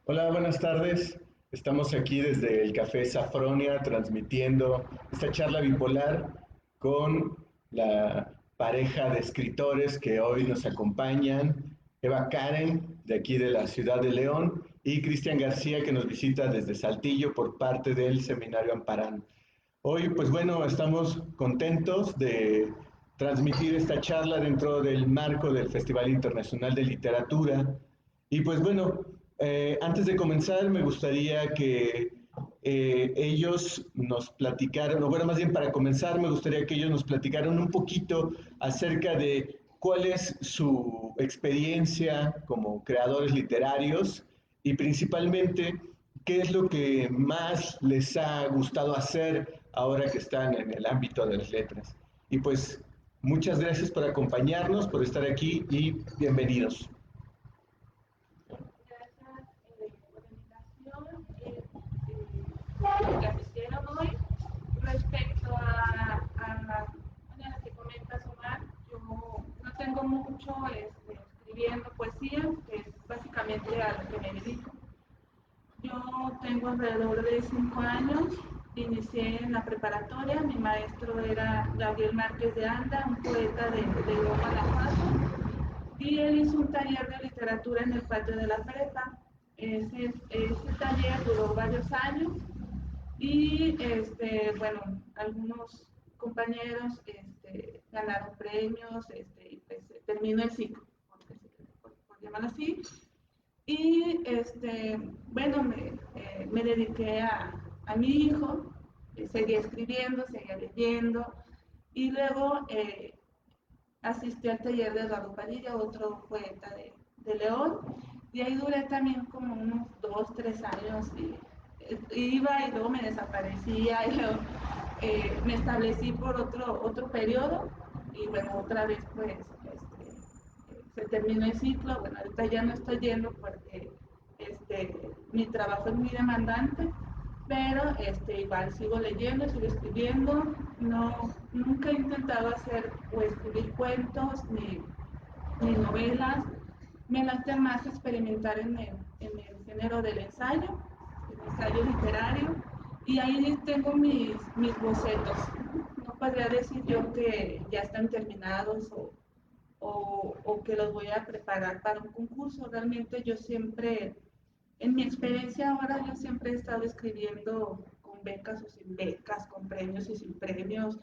Hola, buenas tardes. Estamos aquí desde el Café Safronia transmitiendo esta charla bipolar con la pareja de escritores que hoy nos acompañan, Eva Karen, de aquí de la ciudad de León, y Cristian García, que nos visita desde Saltillo por parte del Seminario Amparán. Hoy, pues bueno, estamos contentos de transmitir esta charla dentro del marco del Festival Internacional de Literatura. Y pues bueno, antes de comenzar, me gustaría que ellos nos platicaran, o bueno, más bien para comenzar, me gustaría que ellos nos platicaran un poquito acerca de cuál es su experiencia como creadores literarios y principalmente qué es lo que más les ha gustado hacer ahora que están en el ámbito de las letras. Y pues muchas gracias por acompañarnos, por estar aquí y bienvenidos. Gracias por la invitación. Lo que hicieron hoy respecto a lo que comentas, Omar, yo no tengo mucho escribiendo poesía, que es básicamente a lo que me dedico. Yo tengo alrededor de 5 años, inicié en la preparatoria, mi maestro era Gabriel Márquez de Anda, un poeta de León, Guanajuato, y él hizo un taller de literatura en el patio de la prepa. Ese taller duró varios años y bueno, algunos compañeros ganaron premios y pues terminó el ciclo, por llamarlo así. Y bueno, me dediqué a mi hijo, seguía escribiendo, seguía leyendo y luego asistí al taller de Eduardo Padilla, otro poeta de León, y ahí duré también como unos 2, 3 años y iba y luego me desaparecía y luego me establecí por otro periodo y bueno, otra vez pues se terminó el ciclo, bueno, ahorita ya no estoy yendo porque mi trabajo es muy demandante, pero igual sigo leyendo, sigo escribiendo, no, nunca he intentado hacer o escribir cuentos ni novelas, me late más experimentar en el género del ensayo, el ensayo literario, y ahí tengo mis bocetos. No podría decir yo que ya están terminados o que los voy a preparar para un concurso. Realmente yo siempre, en mi experiencia ahora, yo siempre he estado escribiendo con becas o sin becas, con premios y sin premios.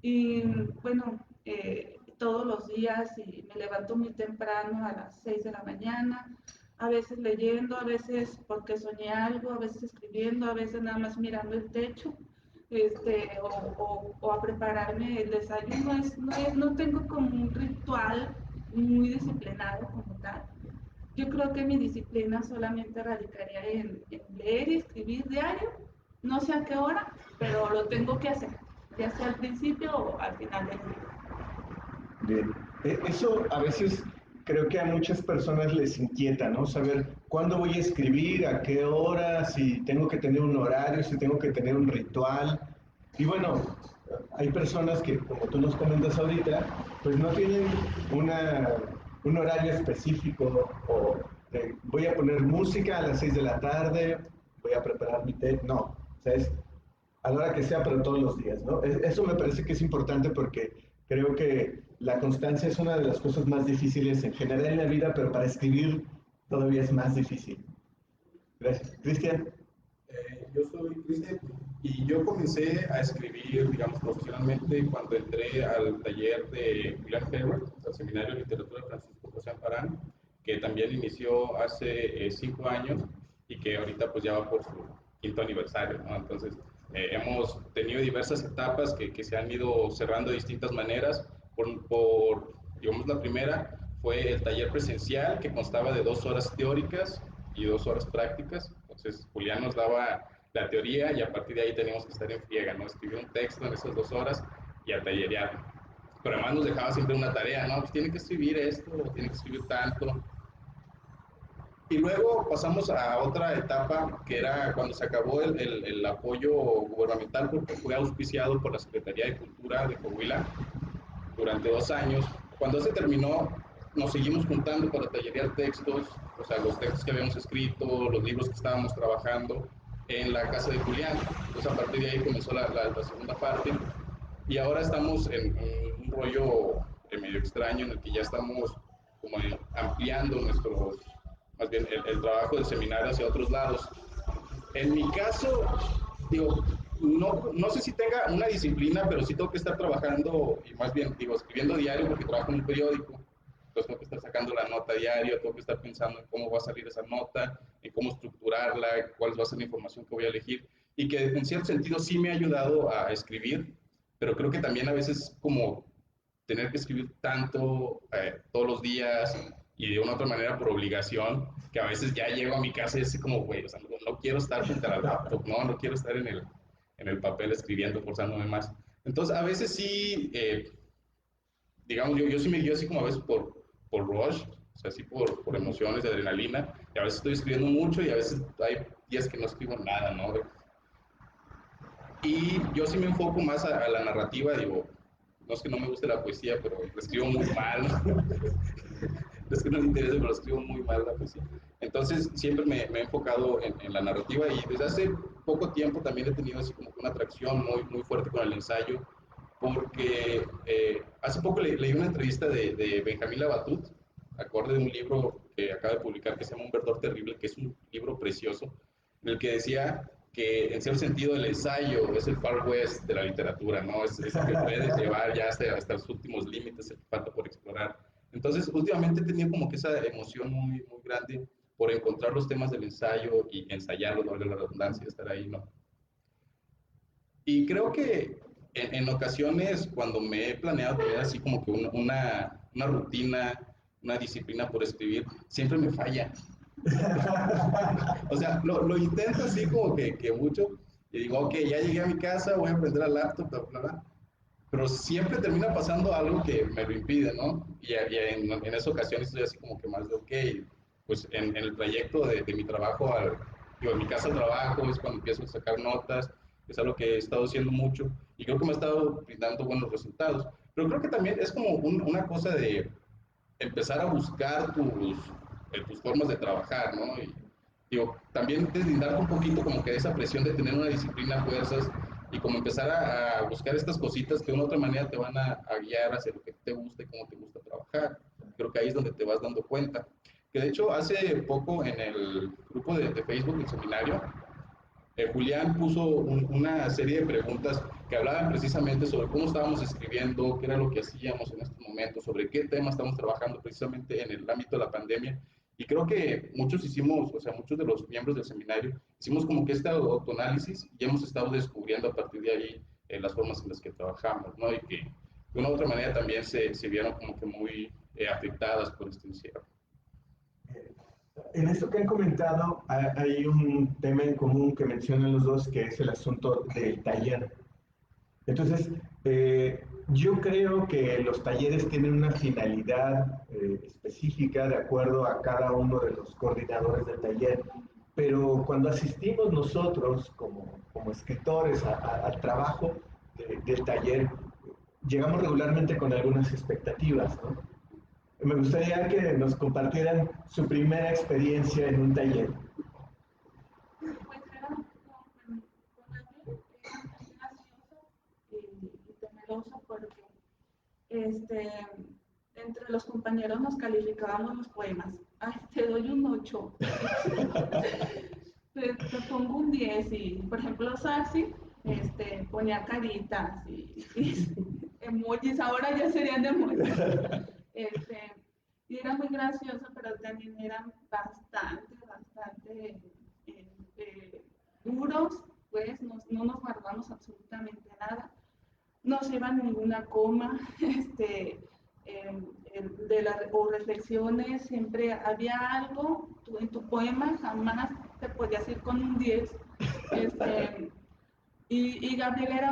Y bueno, todos los días y me levanto muy temprano a las 6 de la mañana, a veces leyendo, a veces porque soñé algo, a veces escribiendo, a veces nada más mirando el techo. O a prepararme el desayuno. No tengo como un ritual muy disciplinado como tal. Yo creo que mi disciplina solamente radicaría en leer y escribir diario, no sé a qué hora, pero lo tengo que hacer, ya sea al principio o al final del día. Bien. Eso a veces creo que a muchas personas les inquieta, ¿no? Saber cuándo voy a escribir, a qué hora, si tengo que tener un horario, si tengo que tener un ritual. Y bueno, hay personas que, como tú nos comentas ahorita, pues no tienen un horario específico o voy a poner música a las 6 de la tarde, voy a preparar mi té. No, o sea, es a la hora que sea, pero todos los días, ¿no? Eso me parece que es importante porque creo que la constancia es una de las cosas más difíciles en general en la vida, pero para escribir todavía es más difícil. Gracias. Cristian. Yo soy Cristian y yo comencé a escribir, digamos, profesionalmente cuando entré al taller de Julián Hayward, al Seminario de Literatura Francisco José Amparán, que también inició hace 5 años y que ahorita pues ya va por su quinto aniversario, ¿no? Entonces, hemos tenido diversas etapas que se han ido cerrando de distintas maneras. Digamos, la primera fue el taller presencial que constaba de 2 horas teóricas y 2 horas prácticas. Entonces, Julián nos daba la teoría y a partir de ahí teníamos que estar en friega, ¿no? Escribir un texto en esas 2 horas y a tallerear. Pero además nos dejaba siempre una tarea, ¿no? Pues tiene que escribir esto, tiene que escribir tanto. Y luego pasamos a otra etapa que era cuando se acabó el apoyo gubernamental porque fue auspiciado por la Secretaría de Cultura de Coahuila durante 2 años. Cuando se terminó, nos seguimos juntando para tallerear textos, o sea, los textos que habíamos escrito, los libros que estábamos trabajando en la casa de Julián. Entonces, a partir de ahí comenzó la segunda parte. Y ahora estamos en un rollo medio extraño en el que ya estamos como ampliando más bien el trabajo del seminario hacia otros lados. En mi caso, digo, no sé si tenga una disciplina, pero sí tengo que estar trabajando, y más bien, digo, escribiendo diario porque trabajo en un periódico. Entonces tengo que estar sacando la nota diario, tengo que estar pensando en cómo va a salir esa nota, en cómo estructurarla, cuál va a ser la información que voy a elegir. Y que en cierto sentido sí me ha ayudado a escribir, pero creo que también a veces como tener que escribir tanto todos los días y de una u otra manera por obligación, que a veces ya llego a mi casa y es como, güey, o sea, no quiero estar frente a la laptop, no quiero estar en el papel escribiendo, forzándome más. Entonces, a veces sí, digamos, yo sí me guío así como a veces por rush, o sea, así por emociones de adrenalina, y a veces estoy escribiendo mucho y a veces hay días que no escribo nada, ¿no? Y yo sí me enfoco más a la narrativa, digo, no es que no me guste la poesía, pero la escribo muy mal, ¿no? Es que no me interesa, pero la escribo muy mal la poesía. Entonces siempre me he enfocado en la narrativa y desde hace poco tiempo también he tenido así como una atracción muy fuerte con el ensayo, porque hace poco leí una entrevista de Benjamín Labatut, acorde de un libro que acaba de publicar que se llama Un verdor terrible, que es un libro precioso, en el que decía que en cierto sentido el ensayo es el far west de la literatura, ¿no? Es el que puedes llevar ya hasta los últimos límites, el que falta por explorar. Entonces, últimamente he tenido como que esa emoción muy grande por encontrar los temas del ensayo y ensayarlo, no la redundancia, estar ahí, ¿no? Y creo que en ocasiones cuando me he planeado tener así como que una rutina, una disciplina por escribir, siempre me falla. O sea, lo intento así como que mucho y digo, ok, ya llegué a mi casa, voy a prender la laptop, bla, bla, bla. Pero siempre termina pasando algo que me lo impide, ¿no? Y en esa ocasión estoy así como que más de, ok, pues en el trayecto de mi trabajo, digo, en mi casa al trabajo, es cuando empiezo a sacar notas, es algo que he estado haciendo mucho y creo que me ha estado brindando buenos resultados. Pero creo que también es como una cosa de empezar a buscar tus formas de trabajar, ¿no? Y digo, también deslindarte un poquito como que de esa presión de tener una disciplina a fuerzas y como empezar a buscar estas cositas que de una u otra manera te van a guiar hacia lo que te gusta y cómo te gusta trabajar. Creo que ahí es donde te vas dando cuenta. Que de hecho hace poco en el grupo de Facebook del seminario, Julián puso una serie de preguntas que hablaban precisamente sobre cómo estábamos escribiendo, qué era lo que hacíamos en estos momentos, sobre qué tema estamos trabajando precisamente en el ámbito de la pandemia. Y creo que muchos hicimos, o sea, muchos de los miembros del seminario, hicimos como que este autoanálisis y hemos estado descubriendo a partir de ahí las formas en las que trabajamos, ¿no? Y que de una u otra manera también se vieron como que muy afectadas por este encierro. En esto que han comentado, hay un tema en común que mencionan los dos, que es el asunto del taller. Entonces, yo creo que los talleres tienen una finalidad específica de acuerdo a cada uno de los coordinadores del taller, pero cuando asistimos nosotros como escritores al trabajo del taller, llegamos regularmente con algunas expectativas, ¿no? Me gustaría que nos compartieran su primera experiencia en un taller. Pues era con alguien, era muy gracioso y temeroso porque este, entre los compañeros nos calificábamos los poemas. Ay, te doy un 8, te pongo un 10 y, por ejemplo, Saxi ponía caritas y emojis, ahora ya serían de emojis. Este, y era muy gracioso, pero también eran bastante duros, pues no nos guardamos absolutamente nada, no se iba ninguna coma, o reflexiones, siempre había algo, en tu poema jamás te podías ir con un 10, y Gabriel era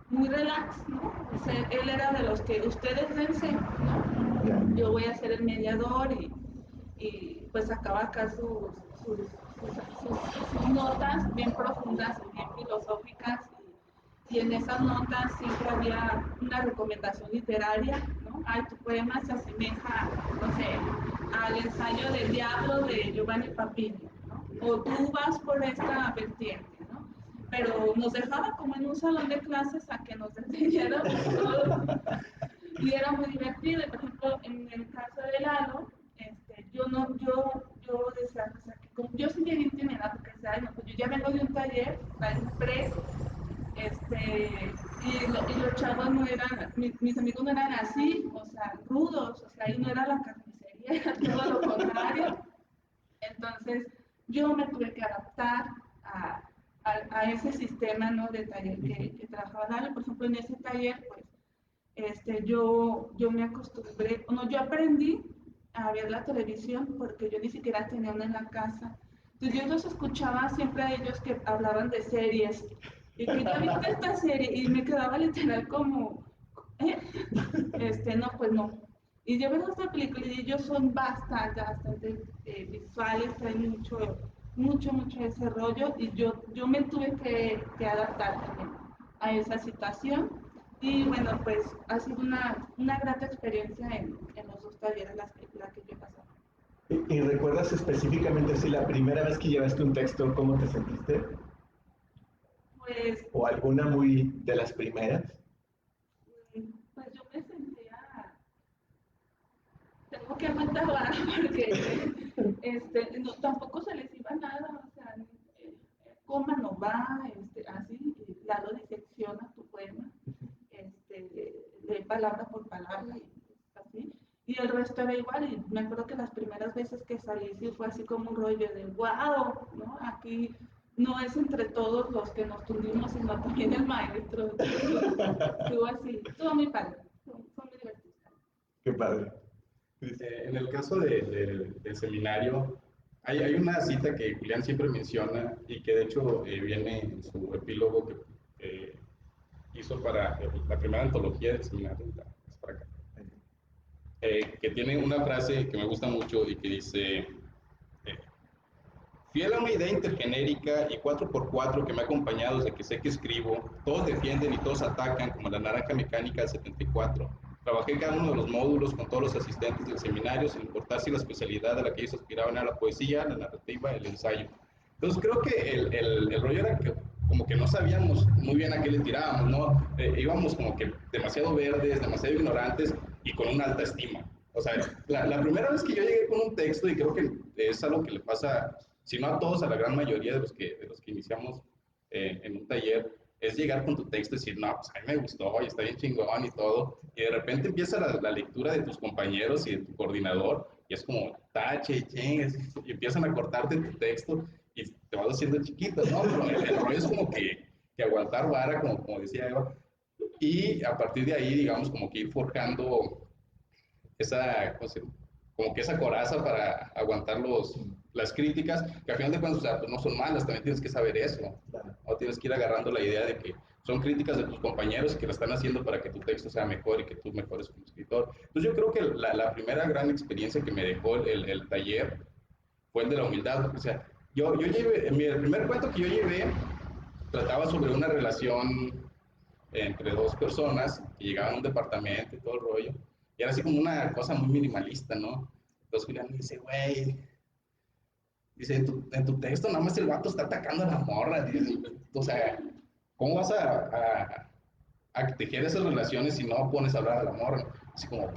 muy relax, ¿no? O sea, él era de los que ustedes dense, ¿no? Yo voy a ser el mediador y pues acaba acá sus notas bien profundas y bien filosóficas y en esas notas siempre había una recomendación literaria, ¿no? ¿no? Ay, tu poema se asemeja, no sé, al ensayo del diablo de Giovanni Papini, ¿no? O tú vas por esta vertiente, ¿no? Pero nos dejaba como en un salón de clases a que nos enseñáramos todo. Y era muy divertido. Por ejemplo, en el caso de Lalo, yo decía, o sea, que como yo sí llegué intimidada, porque decía, no, pues yo ya vengo de un taller, un press, y los chavos no eran, mis amigos no eran así, o sea, rudos, o sea, ahí no era la carnicería, era todo lo contrario. Entonces, yo me tuve que adaptar a ese sistema, ¿no? De taller que trabajaba Lalo. Por ejemplo, en ese taller, pues, yo me acostumbré, no, yo aprendí a ver la televisión porque yo ni siquiera tenía una en la casa. Entonces yo los escuchaba siempre a ellos que hablaban de series y que ya viste esta serie y me quedaba literal como, ¿eh? No, pues no. Y yo veo esta película y ellos son bastante visuales, traen mucho ese rollo y yo me tuve que adaptar también a esa situación. Y bueno, pues ha sido una grata experiencia en los dos talleres la que yo he pasado. ¿Y recuerdas específicamente si la primera vez que llevaste un texto, cómo te sentiste? Pues, ¿O alguna muy de las primeras? pues yo me sentía, tengo que aguantar vara porque no, tampoco se les iba nada, o sea, coma no va, así, Lalo disecciona tu poema, lee palabra por palabra y así. Y el resto era igual, y me acuerdo que las primeras veces que salí sí fue así como un rollo de wow, ¿no? Aquí no es entre todos los que nos tundimos, sino también el maestro. Estuvo así, estuvo muy padre, fue muy divertido. Qué padre. En el caso del seminario, hay una cita que Julián siempre menciona y que de hecho viene en su epílogo que hizo para la primera antología del seminario, es para acá, que tiene una frase que me gusta mucho y que dice, fiel a una idea intergenérica y 4x4 que me ha acompañado desde que sé que escribo, todos defienden y todos atacan como la naranja mecánica del 74. Trabajé cada uno de los módulos con todos los asistentes del seminario sin importar si la especialidad de la que ellos aspiraban era la poesía, la narrativa, el ensayo. Entonces creo que el rollo era que como que no sabíamos muy bien a qué le tirábamos, ¿no? Íbamos como que demasiado verdes, demasiado ignorantes y con una alta estima. O sea, la primera vez que yo llegué con un texto, y creo que es algo que le pasa, si no a todos, a la gran mayoría de los que iniciamos en un taller, es llegar con tu texto y decir, no, pues a mí me gustó y está bien chingón y todo, y de repente empieza la lectura de tus compañeros y de tu coordinador, y es como, tache, chingues, y empiezan a cortarte tu texto, y te vas haciendo chiquito, ¿no? Pero el rollo es como que aguantar vara, como decía Eva, y a partir de ahí, digamos, como que ir forjando esa, como que esa coraza para aguantar las críticas, que al final de cuentas, o sea, pues no son malas, también tienes que saber eso, o tienes que ir agarrando la idea de que son críticas de tus compañeros que lo están haciendo para que tu texto sea mejor y que tú mejores como escritor. Entonces yo creo que la primera gran experiencia que me dejó el taller fue el de la humildad, o sea, yo llevé, el primer cuento que yo llevé trataba sobre una relación entre dos personas que llegaban a un departamento y todo el rollo. Y era así como una cosa muy minimalista, ¿no? Entonces Julián me dice, güey, dice, en tu texto nada más el vato está atacando a la morra. Dice, o sea, ¿cómo vas a tejer esas relaciones si no pones a hablar a la morra? Así como,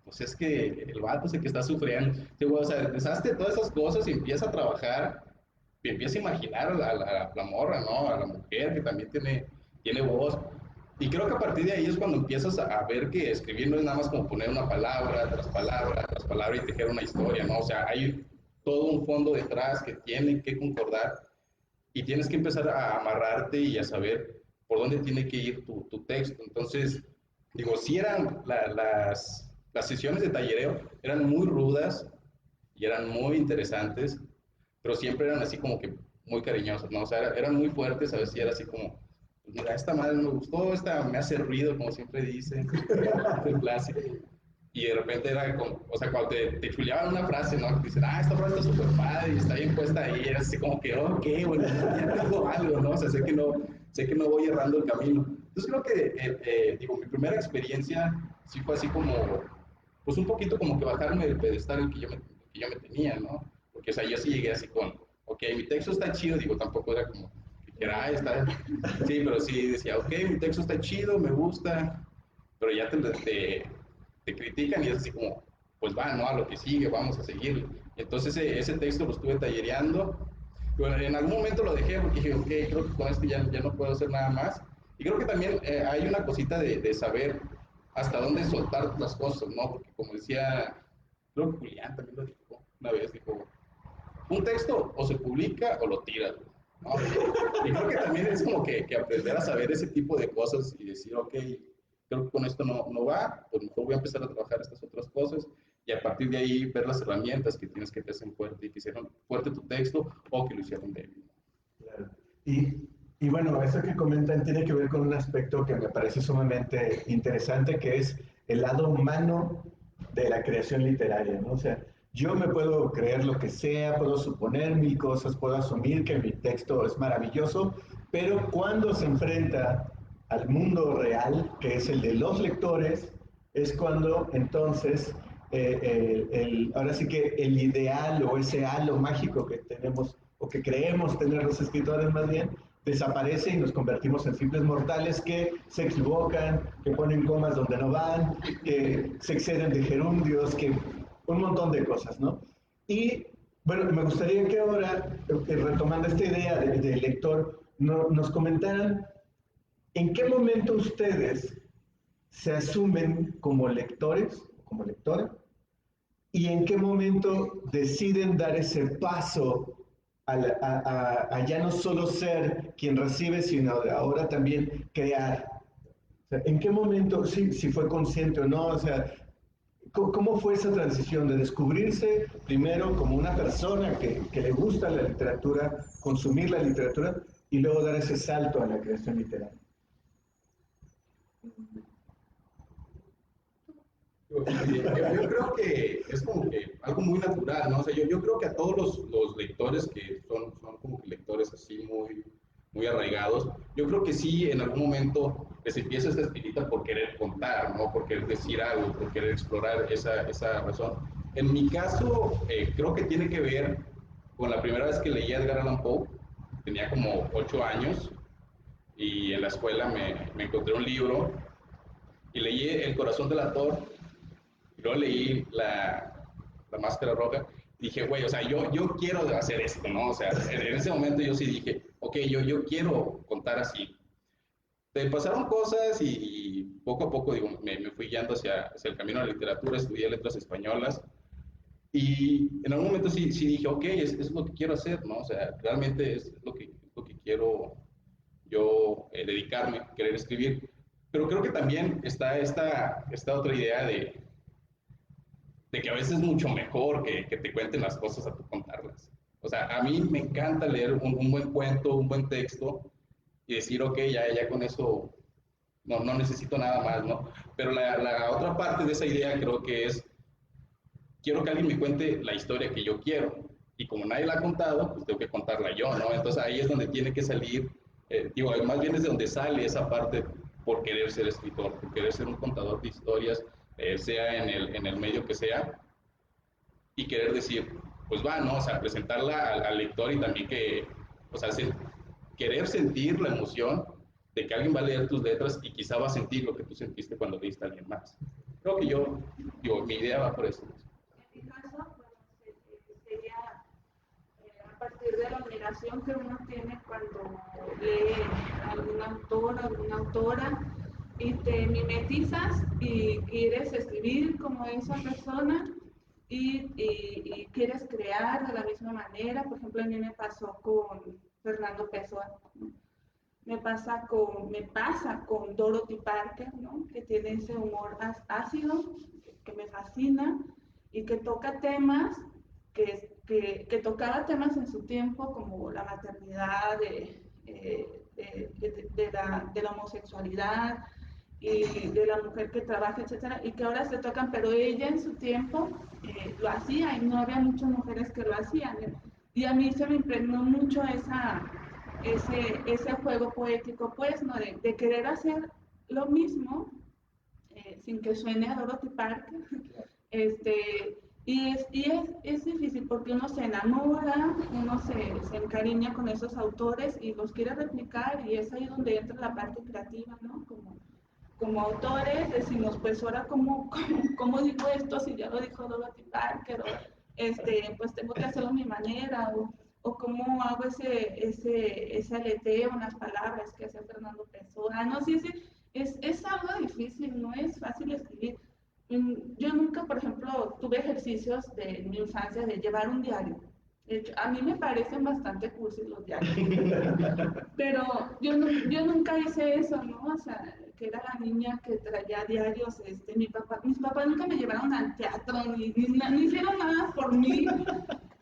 pues es que el vato es el que está sufriendo. Sí, güey, o sea, deshazte todas esas cosas y empieza a trabajar, y empieza a imaginar a la morra, ¿no? A la mujer que también tiene voz. Y creo que a partir de ahí es cuando empiezas a ver que escribir no es nada más como poner una palabra tras palabra y tejer una historia, ¿no? O sea, hay todo un fondo detrás que tiene que concordar y tienes que empezar a amarrarte y a saber por dónde tiene que ir tu texto. Entonces, digo, si eran las sesiones de tallereo, eran muy rudas y eran muy interesantes, pero siempre eran así como que muy cariñosas, ¿no? O sea, eran muy fuertes, a veces era así como, pues mira, esta madre me gustó, esta me hace ruido, como siempre dicen, el clásico. Y de repente era como, o sea, cuando te chuleaban una frase, ¿no? Dicen, esta frase está súper padre y está bien puesta ahí, era así como que, ok, bueno, ya tengo algo, ¿no? O sea, sé que no voy errando el camino. Entonces creo que, digo, mi primera experiencia sí fue así como, pues un poquito como que bajarme del pedestal que yo me tenía, ¿no? Porque, o sea, yo sí llegué así con, ok, mi texto está chido, digo, tampoco era como que quiera, está, sí, pero sí decía, ok, mi texto está chido, me gusta, pero ya te critican y es así como, pues va, ¿no? A lo que sigue, vamos a seguir. Entonces ese texto lo estuve tallereando. Bueno, en algún momento lo dejé porque dije, ok, creo que con esto ya no puedo hacer nada más. Y creo que también hay una cosita de saber hasta dónde soltar las cosas, ¿no? Porque como decía, creo que Julián también lo dijo una vez, dijo, un texto o se publica o lo tiras, ¿no? Y creo que también es como que aprender a saber ese tipo de cosas y decir, ok, creo que con esto no va, pues mejor voy a empezar a trabajar estas otras cosas y a partir de ahí ver las herramientas que tienes que te hacen fuerte y que hicieron fuerte tu texto o que lo hicieron débil. Claro. Y bueno, eso que comentan tiene que ver con un aspecto que me parece sumamente interesante, que es el lado humano de la creación literaria, ¿no? O sea, yo me puedo creer lo que sea, puedo suponer mil cosas, puedo asumir que mi texto es maravilloso, pero cuando se enfrenta al mundo real, que es el de los lectores, es cuando entonces ahora sí que el ideal o ese halo mágico que tenemos o que creemos tener los escritores más bien, desaparece y nos convertimos en simples mortales que se equivocan, que ponen comas donde no van, que se exceden de gerundios, que un montón de cosas, ¿no? Y bueno, me gustaría que ahora, retomando esta idea de lector, nos comentaran en qué momento ustedes se asumen como lectores, como lectora, y en qué momento deciden dar ese paso a ya no solo ser quien recibe, sino de ahora también crear. O sea, ¿en qué momento, si fue consciente o no? O sea, ¿cómo fue esa transición de descubrirse primero como una persona que le gusta la literatura, consumir la literatura, y luego dar ese salto a la creación literaria? Yo creo que es como que algo muy natural, ¿no? O sea, yo creo que a todos los lectores que son como que lectores así muy arraigados, yo creo que sí en algún momento les empieza esta espinita por querer contar, ¿no? Por querer decir algo, por querer explorar esa razón. En mi caso, creo que tiene que ver con la primera vez que leí a Edgar Allan Poe, tenía como 8 años y en la escuela me encontré un libro y leí El corazón del actor. Luego leí la Máscara Roja y dije, güey, o sea, yo quiero hacer esto, ¿no? O sea, en ese momento yo sí dije, ok, yo quiero contar así. Te pasaron cosas y poco a poco, digo, me fui guiando hacia el camino de la literatura, estudié letras españolas y en algún momento sí dije, ok, es lo que quiero hacer, ¿no? O sea, realmente es lo que quiero yo dedicarme, querer escribir. Pero creo que también está esta otra idea de que a veces es mucho mejor que te cuenten las cosas a tú contarlas. O sea, a mí me encanta leer un buen cuento, un buen texto y decir, ok, ya con eso no necesito nada más, ¿no? Pero la otra parte de esa idea creo que es, quiero que alguien me cuente la historia que yo quiero. Y como nadie la ha contado, pues tengo que contarla yo, ¿no? Entonces ahí es donde tiene que salir, digo, más bien es de donde sale esa parte por querer ser escritor, por querer ser un contador de historias, sea en el medio que sea, y querer decir, pues va, ¿no? O sea, presentarla al lector y también que, o sea, querer sentir la emoción de que alguien va a leer tus letras y quizá va a sentir lo que tú sentiste cuando leíste a alguien más. Creo que digo, mi idea va por eso. En mi caso, bueno, sería a partir de la admiración que uno tiene cuando lee a algún autor, alguna autora, y te mimetizas y quieres escribir como esa persona y quieres crear de la misma manera. Por ejemplo, a mí me pasó con Fernando Pessoa, ¿no? Me pasa con Dorothy Parker, ¿no? Que tiene ese humor ácido que me fascina y que toca temas que tocaba temas en su tiempo como la maternidad, de la homosexualidad y de la mujer que trabaja, etcétera, y que ahora se tocan, pero ella en su tiempo lo hacía y no había muchas mujeres que lo hacían. Y a mí se me impregnó mucho ese juego poético, pues, ¿no? De querer hacer lo mismo, sin que suene a Dorothy Parker. Este, es difícil porque uno se enamora, uno se encariña con esos autores y los quiere replicar, y es ahí donde entra la parte creativa, ¿no? Como autores decimos, pues ahora cómo digo esto si ya lo dijo Dorothy Parker, o pues tengo que hacerlo a mi manera, o cómo hago ese aleteo en las palabras que hace Fernando Pessoa. No, sí, sí, es algo difícil, no es fácil escribir. Yo nunca, por ejemplo, tuve ejercicios de mi infancia de llevar un diario. De hecho, a mí me parecen bastante cursis los diarios, pero yo nunca hice eso, ¿no? O sea, que era la niña que traía diarios, mis papás nunca me llevaron al teatro, ni hicieron nada por mí,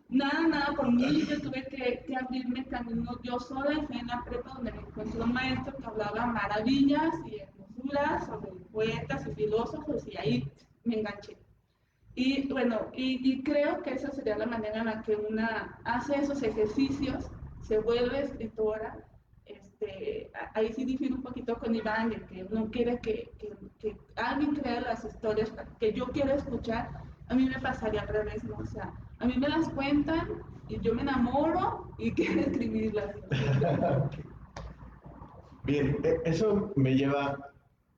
nada por mí. Yo tuve que abrirme camino yo sola, y fui en la prepa donde me encontré un maestro que hablaba maravillas y hermosuras sobre poetas y filósofos, y ahí me enganché. Y bueno, y creo que esa sería la manera en la que una hace esos ejercicios, se vuelve escritora. Ahí sí difiero un poquito con Iván, de que uno quiere que alguien crea las historias que yo quiero escuchar. A mí me pasaría al revés, ¿no? O sea, a mí me las cuentan y yo me enamoro y quiero escribirlas. Bien, eso me lleva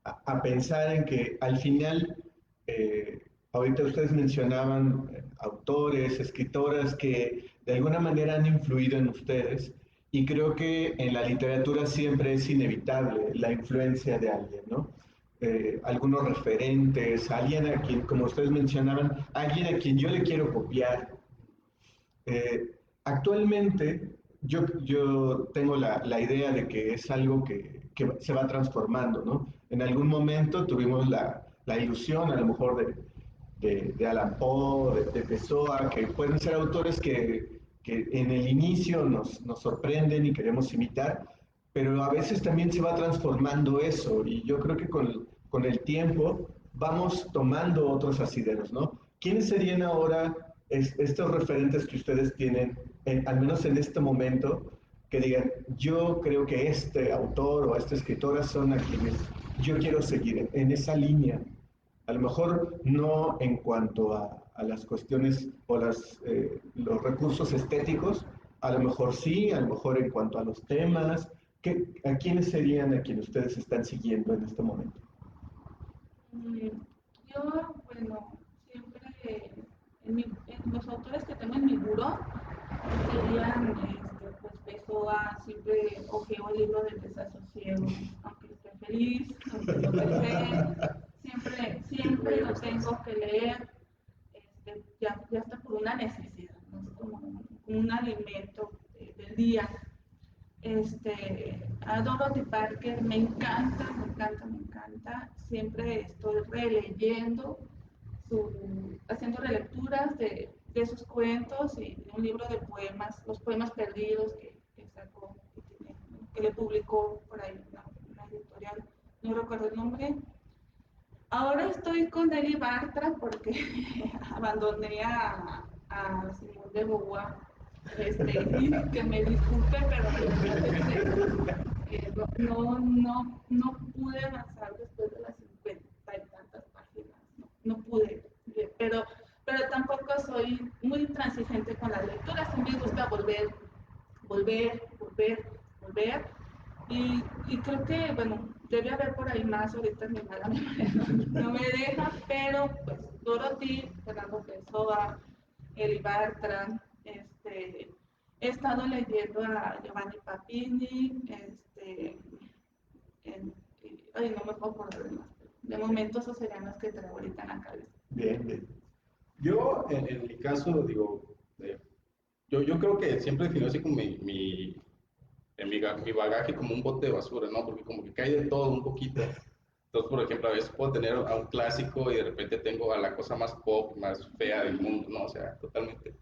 a pensar en que al final, ahorita ustedes mencionaban autores, escritoras que de alguna manera han influido en ustedes, y creo que en la literatura siempre es inevitable la influencia de alguien, ¿no? Algunos referentes, alguien a quien, como ustedes mencionaban, alguien a quien yo le quiero copiar. Actualmente yo tengo la idea de que es algo que se va transformando, ¿no? En algún momento tuvimos la ilusión, a lo mejor, de Allan Poe, de Pessoa, que pueden ser autores que en el inicio nos sorprenden y queremos imitar, pero a veces también se va transformando eso, y yo creo que con el tiempo vamos tomando otros asideros, ¿no? ¿Quiénes serían ahora estos referentes que ustedes tienen, al menos en este momento, que digan, yo creo que este autor o esta escritora son a quienes yo quiero seguir en esa línea? A lo mejor no en cuanto a las cuestiones o los recursos estéticos, a lo mejor sí, a lo mejor en cuanto a los temas. ¿A quiénes serían a quienes ustedes están siguiendo en este momento? Yo, bueno, siempre en los autores que tengo en mi buró serían, pues Pessoa. Siempre ojeo el libro del desasosiego, aunque esté feliz, aunque lo desee, siempre lo tengo que leer. Ya está por una necesidad, ¿no? Es como un alimento del día. A Dorothy Parker me encanta, me encanta, me encanta. Siempre estoy releyendo, haciendo relecturas de sus cuentos y de un libro de poemas, Los Poemas Perdidos, que sacó, que le publicó por ahí una editorial, no recuerdo el nombre. Ahora estoy con Eli Bartra porque abandoné a Simón de Beauvoir. Y que me disculpe, pero la verdad es que no pude avanzar después de las 50 y tantas páginas. No pude, pero, pero tampoco soy muy intransigente con las lecturas. Sí me gusta volver. Y creo que, bueno, debe haber por ahí más. Ahorita mi mala memoria no me deja, pero pues Dorothy, Fernando Pessoa, Eli Bartra, he estado leyendo a Giovanni Papini, ay, no me puedo acordar de más, de momento esos serían los que traigo ahorita en la cabeza. Bien, bien. Yo, en mi caso, digo, yo creo que siempre defino así como mi bagaje como un bote de basura, ¿no? Porque como que cae de todo un poquito. Entonces, por ejemplo, a veces puedo tener a un clásico y de repente tengo a la cosa más pop, más fea del mundo, ¿no? O sea, totalmente.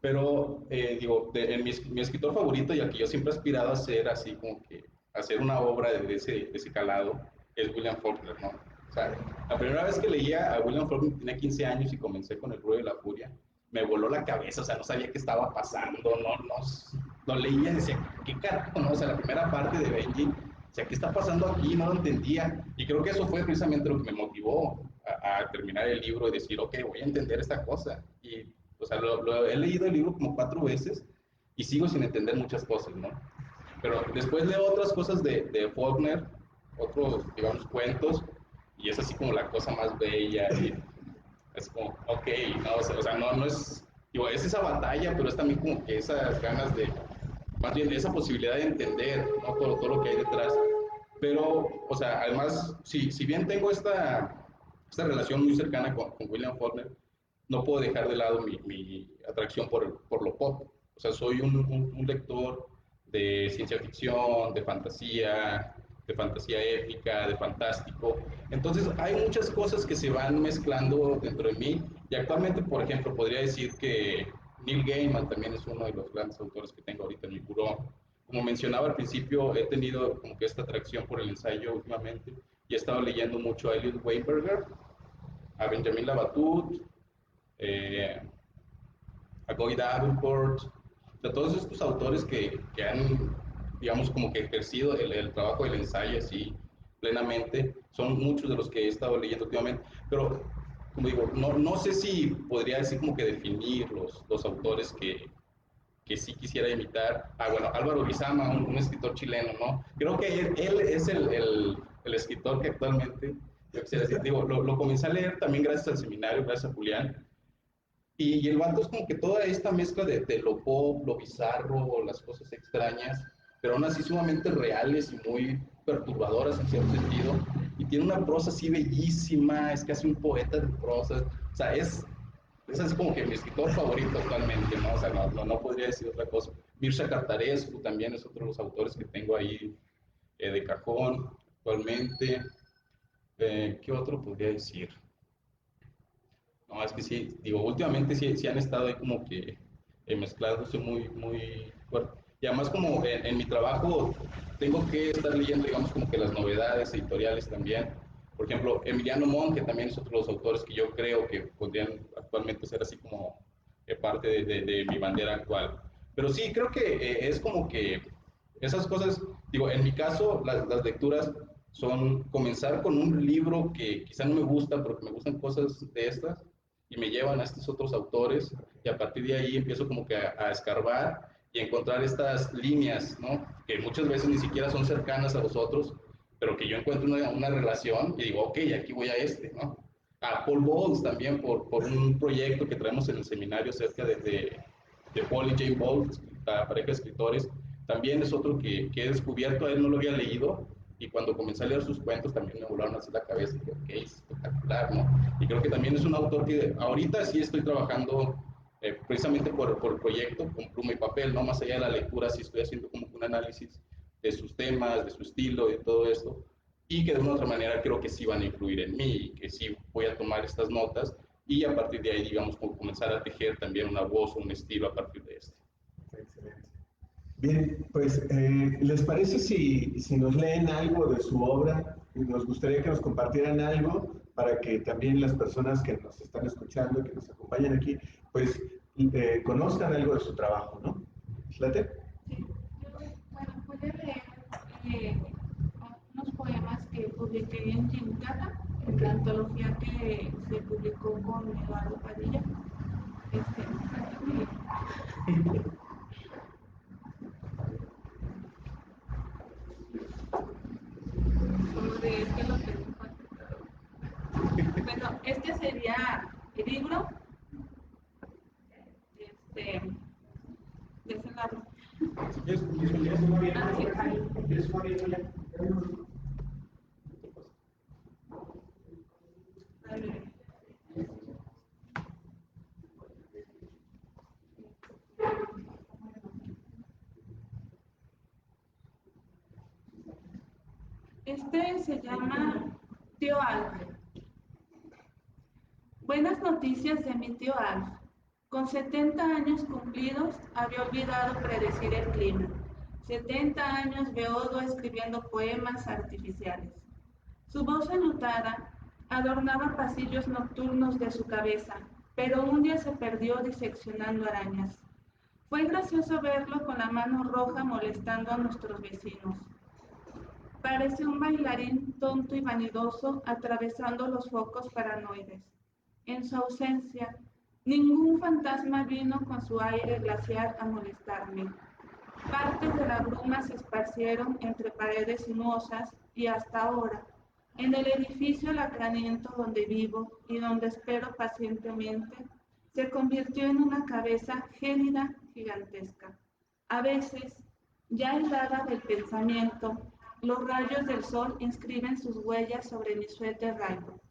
Pero, digo, mi escritor favorito y al que yo siempre he aspirado a ser así como que hacer una obra de ese calado es William Faulkner, ¿no? O sea, la primera vez que leía a William Faulkner tenía 15 años y comencé con El Ruido de la Furia. Me voló la cabeza, o sea, no sabía qué estaba pasando, no, lo leía y decía, ¿qué carajo, no? O sea, la primera parte de Benji, o sea, ¿qué está pasando aquí? No lo entendía. Y creo que eso fue precisamente lo que me motivó a terminar el libro y decir, ok, voy a entender esta cosa. Y, o sea, he leído el libro como 4 veces y sigo sin entender muchas cosas, ¿no? Pero después leo otras cosas de Faulkner, otros, digamos, cuentos, y es así como la cosa más bella, y es como, ok, no, o sea no es, digo, es esa batalla, pero es también como que esas ganas de, más bien esa posibilidad de entender, ¿no? Todo lo que hay detrás. Pero, o sea, además, si bien tengo esta relación muy cercana con William Faulkner, no puedo dejar de lado mi atracción por lo pop. O sea, soy un lector de ciencia ficción, de fantasía épica, de fantástico. Entonces, hay muchas cosas que se van mezclando dentro de mí. Y actualmente, por ejemplo, podría decir que Neil Gaiman también es uno de los grandes autores que tengo ahorita en mi buró. Como mencionaba al principio, he tenido como que esta atracción por el ensayo últimamente y he estado leyendo mucho a Elliot Weinberger, a Benjamin Labatut, eh, a Guy Davenport, o sea, todos estos autores que han, digamos, como que ejercido el trabajo del ensayo así plenamente, son muchos de los que he estado leyendo últimamente, pero como digo, no sé si podría decir como que definir los autores que sí quisiera imitar. Ah, bueno, Álvaro Lizama, un escritor chileno, ¿no? Creo que él es el escritor que actualmente, yo quisiera decir, digo, lo comencé a leer también gracias al seminario, gracias a Julián, y el vato es como que toda esta mezcla de lo pop, lo bizarro, las cosas extrañas, pero aún así sumamente reales y muy perturbadoras en cierto sentido. Y tiene una prosa así bellísima, es casi un poeta de prosa. O sea, es así como que mi escritor favorito actualmente, ¿no? O sea, no podría decir otra cosa. Mircea Cartarescu también es otro de los autores que tengo ahí de cajón actualmente. ¿Qué otro podría decir? No, es que sí, digo, últimamente sí han estado ahí como que mezclándose muy fuerte. Y además como en mi trabajo tengo que estar leyendo, digamos, como que las novedades editoriales también. Por ejemplo, Emiliano Mon, que también es otro de los autores que yo creo que podrían actualmente ser así como parte de mi bandera actual. Pero sí, creo que es como que esas cosas, digo, en mi caso, las lecturas son comenzar con un libro que quizá no me gusta, pero que me gustan cosas de estas, y me llevan a estos otros autores, y a partir de ahí empiezo como que a escarbar y a encontrar estas líneas, ¿no? Que muchas veces ni siquiera son cercanas a los otros, pero que yo encuentro una relación y digo, ok, aquí voy a este, ¿no? A Paul Bowles también por un proyecto que traemos en el seminario acerca de Paul y Jane Bowles, la pareja de escritores, también es otro que he descubierto, a él no lo había leído, y cuando comencé a leer sus cuentos también me volaron así la cabeza y dije, ok, es espectacular, ¿no? Y creo que también es un autor que ahorita sí estoy trabajando precisamente por el proyecto con pluma y papel, ¿no? Más allá de la lectura, sí estoy haciendo como un análisis de sus temas, de su estilo, de todo esto, y que de una u otra manera creo que sí van a influir en mí y que sí voy a tomar estas notas y a partir de ahí, digamos, comenzar a tejer también una voz o un estilo a partir de este. Excelente. Bien, pues, ¿les parece si nos leen algo de su obra? Nos gustaría que nos compartieran algo para que también las personas que nos están escuchando, que nos acompañan aquí, pues conozcan algo de su trabajo, ¿no? ¿Late? Sí, yo, bueno, voy a leer eh, unos poemas que publiqué en Gimcana, en la antología que se publicó con Eduardo Padilla. Este, solo de este lo tengo empaquetado. Bueno, este sería el libro, este, de ese lado. Si quieres uno abierto, Ah, sí. ¿quieres uno abierto ya? A ver. Este se llama Tío Alf. Buenas noticias de mi tío Alf. Con 70 años cumplidos, había olvidado predecir el clima. 70 años beodo escribiendo poemas artificiales. Su voz enlutada adornaba pasillos nocturnos de su cabeza, pero un día se perdió diseccionando arañas. Fue gracioso verlo con la mano roja molestando a nuestros vecinos. Parece un bailarín tonto y vanidoso atravesando los focos paranoides. En su ausencia, ningún fantasma vino con su aire glacial a molestarme. Partes de la bruma se esparcieron entre paredes sinuosas y hasta ahora, en el edificio lacraniento donde vivo y donde espero pacientemente, se convirtió en una cabeza gélida gigantesca. A veces, ya helada del pensamiento, los rayos del sol inscriben sus huellas sobre mi suéter rayado.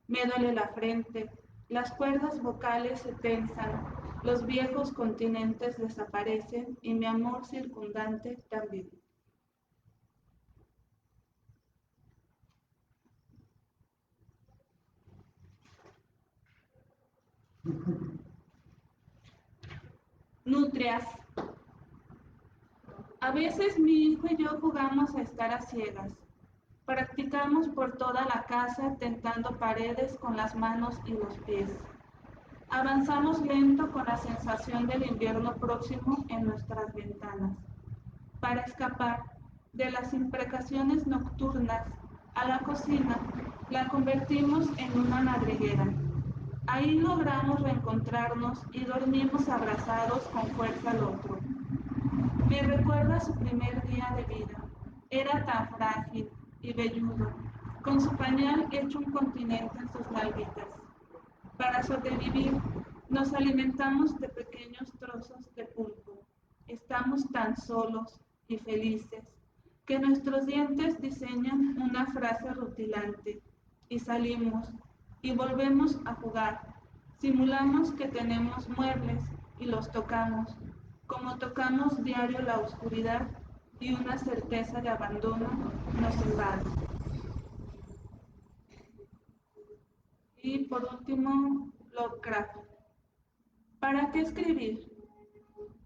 Me duele la frente, las cuerdas vocales se tensan, los viejos continentes desaparecen y mi amor circundante también. Nutrias. A veces mi hijo y yo jugamos a estar a ciegas. Practicamos por toda la casa tentando paredes con las manos y los pies. Avanzamos lento con la sensación del invierno próximo en nuestras ventanas. Para escapar de las imprecaciones nocturnas a la cocina, la convertimos en una madriguera. Ahí logramos reencontrarnos y dormimos abrazados con fuerza al otro. Me recuerda su primer día de vida. Era tan frágil y velludo, con su pañal hecho un continente en sus nalguitas. Para sobrevivir, nos alimentamos de pequeños trozos de pulpo. Estamos tan solos y felices que nuestros dientes diseñan una frase rutilante y salimos y volvemos a jugar. Simulamos que tenemos muebles y los tocamos, como tocamos diario la oscuridad y una certeza de abandono nos invade. Y por último, Lovecraft. ¿Para qué escribir?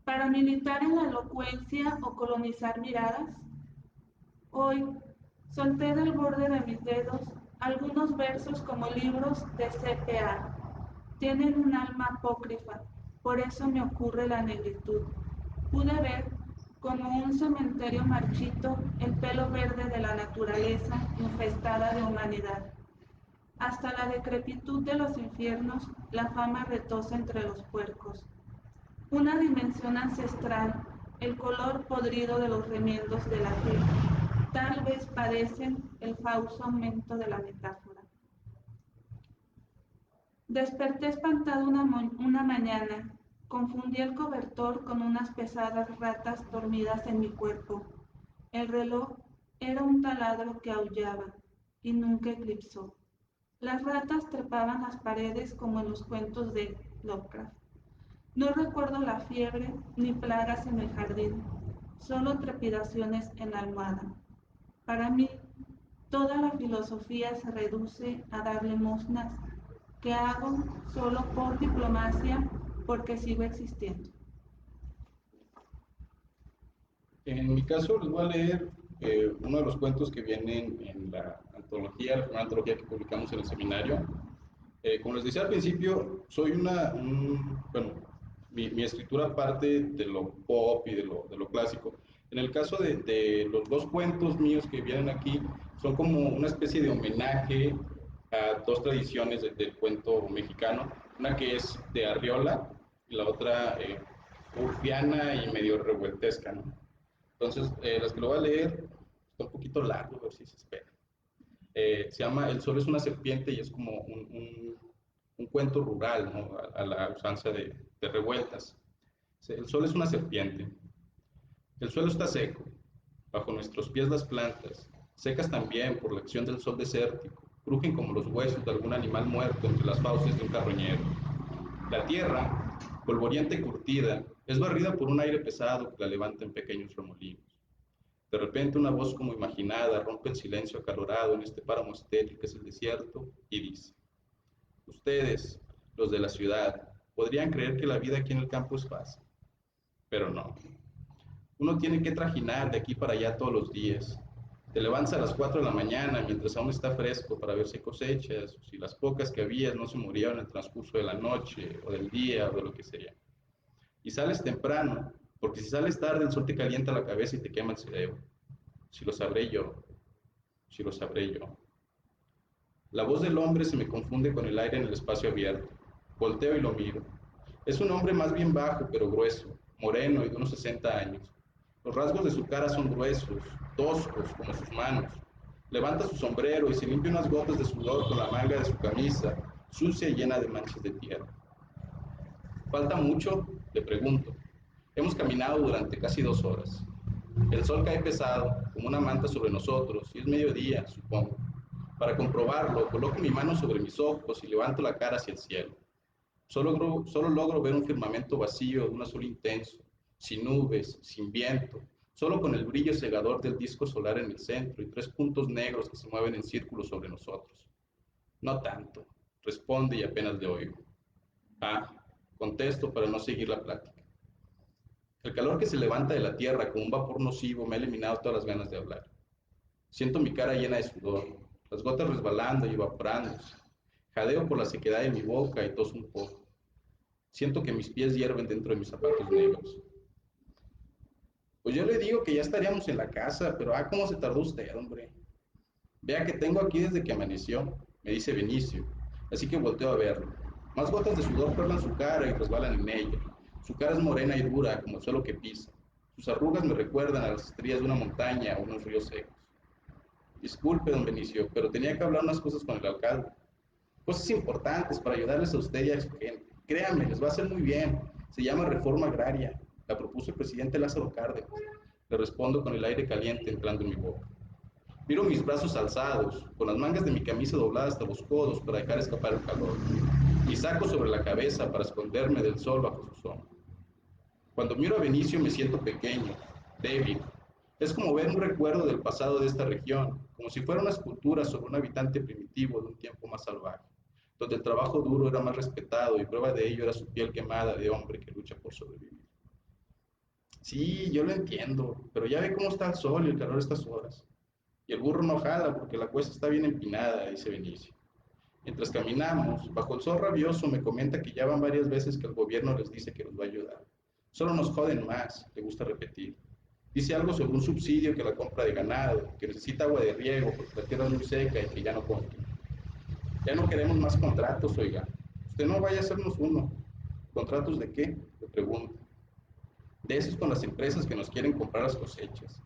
¿Para militar en la elocuencia o colonizar miradas? Hoy solté del borde de mis dedos algunos versos como libros de CPA. Tienen un alma apócrifa, por eso me ocurre la negritud. Pude ver, como un cementerio marchito, el pelo verde de la naturaleza infestada de humanidad. Hasta la decrepitud de los infiernos, la fama retosa entre los puercos. Una dimensión ancestral, el color podrido de los remiendos de la fe, tal vez padecen el fausto aumento de la metáfora. Desperté espantado una mañana, confundí el cobertor con unas pesadas ratas dormidas en mi cuerpo. El reloj era un taladro que aullaba y nunca eclipsó. Las ratas trepaban las paredes como en los cuentos de Lovecraft. No recuerdo la fiebre ni plagas en el jardín, solo trepidaciones en la almohada. Para mí, toda la filosofía se reduce a dar limosnas, que hago solo por diplomacia, porque sigo existiendo. En mi caso, les voy a leer uno de los cuentos que vienen en la antología, la primera antología que publicamos en el seminario. Como les decía al principio, soy bueno, mi escritura parte de lo pop y de lo clásico. En el caso de los dos cuentos míos que vienen aquí, son como una especie de homenaje a dos tradiciones del cuento mexicano, una que es de Arriola y la otra urfiana y medio revueltesca, ¿no? Entonces, las que lo voy a leer, está un poquito largo, a ver si se espera. Se llama El sol es una serpiente y es como un cuento rural, ¿no? A la usanza de revueltas. El sol es una serpiente. El suelo está seco. Bajo nuestros pies las plantas, secas también por la acción del sol desértico, crujen como los huesos de algún animal muerto entre las fauces de un carroñero. La tierra, polvorienta y curtida, es barrida por un aire pesado que la levanta en pequeños remolinos. De repente una voz como imaginada rompe el silencio acalorado en este páramo estéril que es el desierto y dice: ustedes, los de la ciudad, podrían creer que la vida aquí en el campo es fácil, pero no. Uno tiene que trajinar de aquí para allá todos los días. Te levantas a las 4 de la mañana mientras aún está fresco para ver si cosechas, o si las pocas que había no se murieron en el transcurso de la noche, o del día, o de lo que sea. Y sales temprano, porque si sales tarde el sol te calienta la cabeza y te quema el cerebro. Si lo sabré yo, si lo sabré yo. La voz del hombre se me confunde con el aire en el espacio abierto. Volteo y lo miro. Es un hombre más bien bajo, pero grueso, moreno y de unos 60 años. Los rasgos de su cara son gruesos, toscos, como sus manos. Levanta su sombrero y se limpia unas gotas de sudor con la manga de su camisa, sucia y llena de manchas de tierra. ¿Falta mucho? Le pregunto. Hemos caminado durante casi 2 horas. El sol cae pesado, como una manta sobre nosotros, y es mediodía, supongo. Para comprobarlo, coloco mi mano sobre mis ojos y levanto la cara hacia el cielo. Solo logro ver un firmamento vacío de un azul intenso, sin nubes, sin viento, solo con el brillo cegador del disco solar en el centro y 3 puntos negros que se mueven en círculos sobre nosotros. No tanto, responde y apenas le oigo. Ah, contesto para no seguir la plática. El calor que se levanta de la tierra como un vapor nocivo me ha eliminado todas las ganas de hablar. Siento mi cara llena de sudor, las gotas resbalando y evaporándose. Jadeo por la sequedad de mi boca y toso un poco. Siento que mis pies hierven dentro de mis zapatos negros. Pues yo le digo que ya estaríamos en la casa, pero cómo se tardó usted, hombre. Vea que tengo aquí desde que amaneció, me dice Benicio, así que volteo a verlo. Más gotas de sudor perlan su cara y resbalan en ella. Su cara es morena y dura, como el suelo que pisa. Sus arrugas me recuerdan a las estrellas de una montaña o unos ríos secos. Disculpe, don Benicio, pero tenía que hablar unas cosas con el alcalde. Cosas importantes para ayudarles a usted y a su gente. Créanme, les va a hacer muy bien. Se llama reforma agraria. La propuso el presidente Lázaro Cárdenas. Le respondo con el aire caliente entrando en mi boca. Miro mis brazos alzados, con las mangas de mi camisa dobladas hasta los codos para dejar escapar el calor, y saco sobre la cabeza para esconderme del sol bajo su sombra. Cuando miro a Benicio me siento pequeño, débil. Es como ver un recuerdo del pasado de esta región, como si fuera una escultura sobre un habitante primitivo de un tiempo más salvaje, donde el trabajo duro era más respetado y prueba de ello era su piel quemada de hombre que lucha por sobrevivir. Sí, yo lo entiendo, pero ya ve cómo está el sol y el calor a estas horas. Y el burro no jala porque la cuesta está bien empinada, dice Benicio. Mientras caminamos, bajo el sol rabioso me comenta que ya van varias veces que el gobierno les dice que nos va a ayudar. Solo nos joden más, le gusta repetir. Dice algo sobre un subsidio que la compra de ganado, que necesita agua de riego porque la tierra es muy seca y que ya no compra. Ya no queremos más contratos, oiga. Usted no vaya a hacernos uno. ¿Contratos de qué? Le pregunto. De esos con las empresas que nos quieren comprar las cosechas.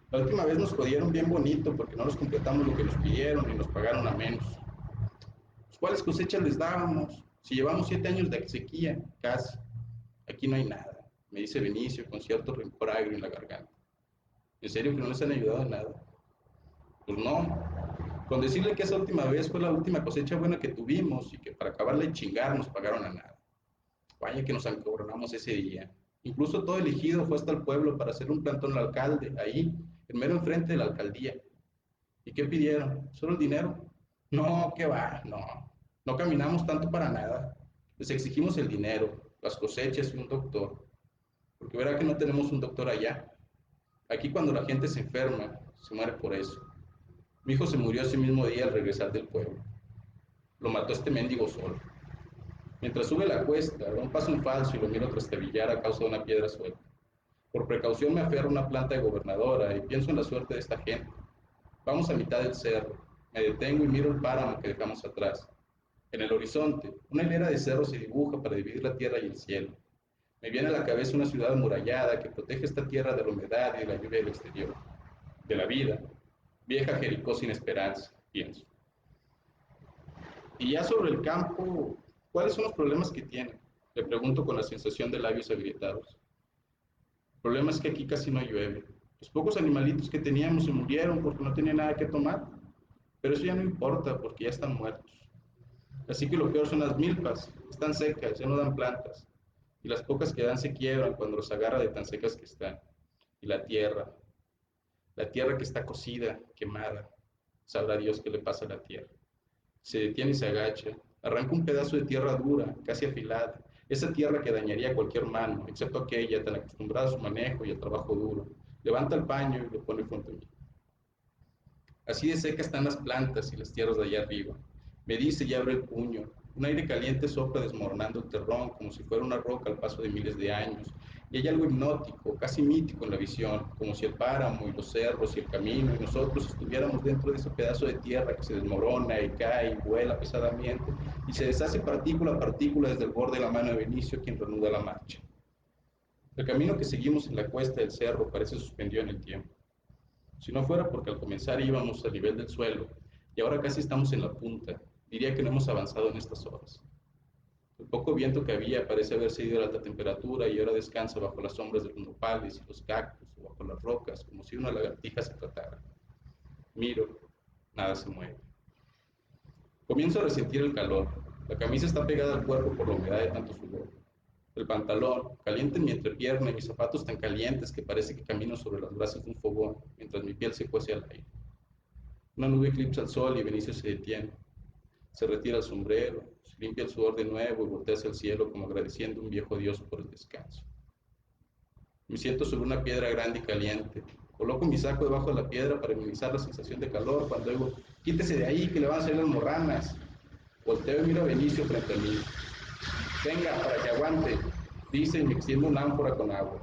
La última vez nos jodieron bien bonito porque no nos completamos lo que nos pidieron y nos pagaron a menos. Pues, ¿cuáles cosechas les dábamos? Si llevamos 7 años de sequía, casi. Aquí no hay nada, me dice Benicio con cierto rencor agrio en la garganta. ¿En serio que no les han ayudado en nada? Pues no. Con decirle que esa última vez fue la última cosecha buena que tuvimos y que para acabarla de chingar nos pagaron a nada. Vaya que nos encabronamos ese día. Incluso todo elegido fue hasta el pueblo para hacer un plantón al alcalde, ahí, en mero enfrente de la alcaldía. ¿Y qué pidieron? ¿Solo el dinero? No, qué va, no. No caminamos tanto para nada. Les exigimos el dinero, las cosechas y un doctor. Porque verá que no tenemos un doctor allá. Aquí cuando la gente se enferma, se muere por eso. Mi hijo se murió ese mismo día al regresar del pueblo. Lo mató este mendigo solo. Mientras sube la cuesta, da un paso en falso y lo miro trastabillar a causa de una piedra suelta. Por precaución me aferro a una planta de gobernadora y pienso en la suerte de esta gente. Vamos a mitad del cerro. Me detengo y miro el páramo que dejamos atrás. En el horizonte, una hilera de cerros se dibuja para dividir la tierra y el cielo. Me viene a la cabeza una ciudad amurallada que protege esta tierra de la humedad y de la lluvia del exterior. De la vida. Vieja Jericó sin esperanza, pienso. Y ya sobre el campo, ¿cuáles son los problemas que tienen? Le pregunto con la sensación de labios agrietados. El problema es que aquí casi no llueve. Los pocos animalitos que teníamos se murieron porque no tenían nada que tomar. Pero eso ya no importa porque ya están muertos. Así que lo peor son las milpas. Están secas, ya no dan plantas. Y las pocas que dan se quiebran cuando los agarra de tan secas que están. Y la tierra que está cocida, quemada. Sabrá Dios qué le pasa a la tierra. Se detiene y se agacha. Arranca un pedazo de tierra dura, casi afilada. Esa tierra que dañaría a cualquier mano, excepto aquella tan acostumbrada a su manejo y al trabajo duro. Levanta el paño y lo pone frente a mí. Así de secas están las plantas y las tierras de allá arriba. Me dice y abre el puño. Un aire caliente sopla desmoronando el terrón como si fuera una roca al paso de miles de años. Y hay algo hipnótico, casi mítico en la visión, como si el páramo y los cerros y el camino y nosotros estuviéramos dentro de ese pedazo de tierra que se desmorona y cae y vuela pesadamente y se deshace partícula a partícula desde el borde de la mano de Benicio, quien reanuda la marcha. El camino que seguimos en la cuesta del cerro parece suspendido en el tiempo. Si no fuera porque al comenzar íbamos al nivel del suelo y ahora casi estamos en la punta, diría que no hemos avanzado en estas horas. El poco viento que había parece haberse ido a la alta temperatura y ahora descansa bajo las sombras de los nopales y los cactus o bajo las rocas, como si una lagartija se tratara. Miro, nada se mueve. Comienzo a resentir el calor. La camisa está pegada al cuerpo por la humedad de tanto sudor. El pantalón, caliente en mi entrepierna y mis zapatos tan calientes que parece que camino sobre las brasas de un fogón mientras mi piel se cuece al aire. Una nube eclipsa el sol y Benicio se detiene. Se retira el sombrero, se limpia el sudor de nuevo y voltea hacia el cielo como agradeciendo a un viejo dios por el descanso. Me siento sobre una piedra grande y caliente. Coloco mi saco debajo de la piedra para minimizar la sensación de calor cuando digo, quítese de ahí que le van a salir las morranas. Volteo y miro a Benicio frente a mí. Venga, para que aguante, dice y me extiende una ánfora con agua.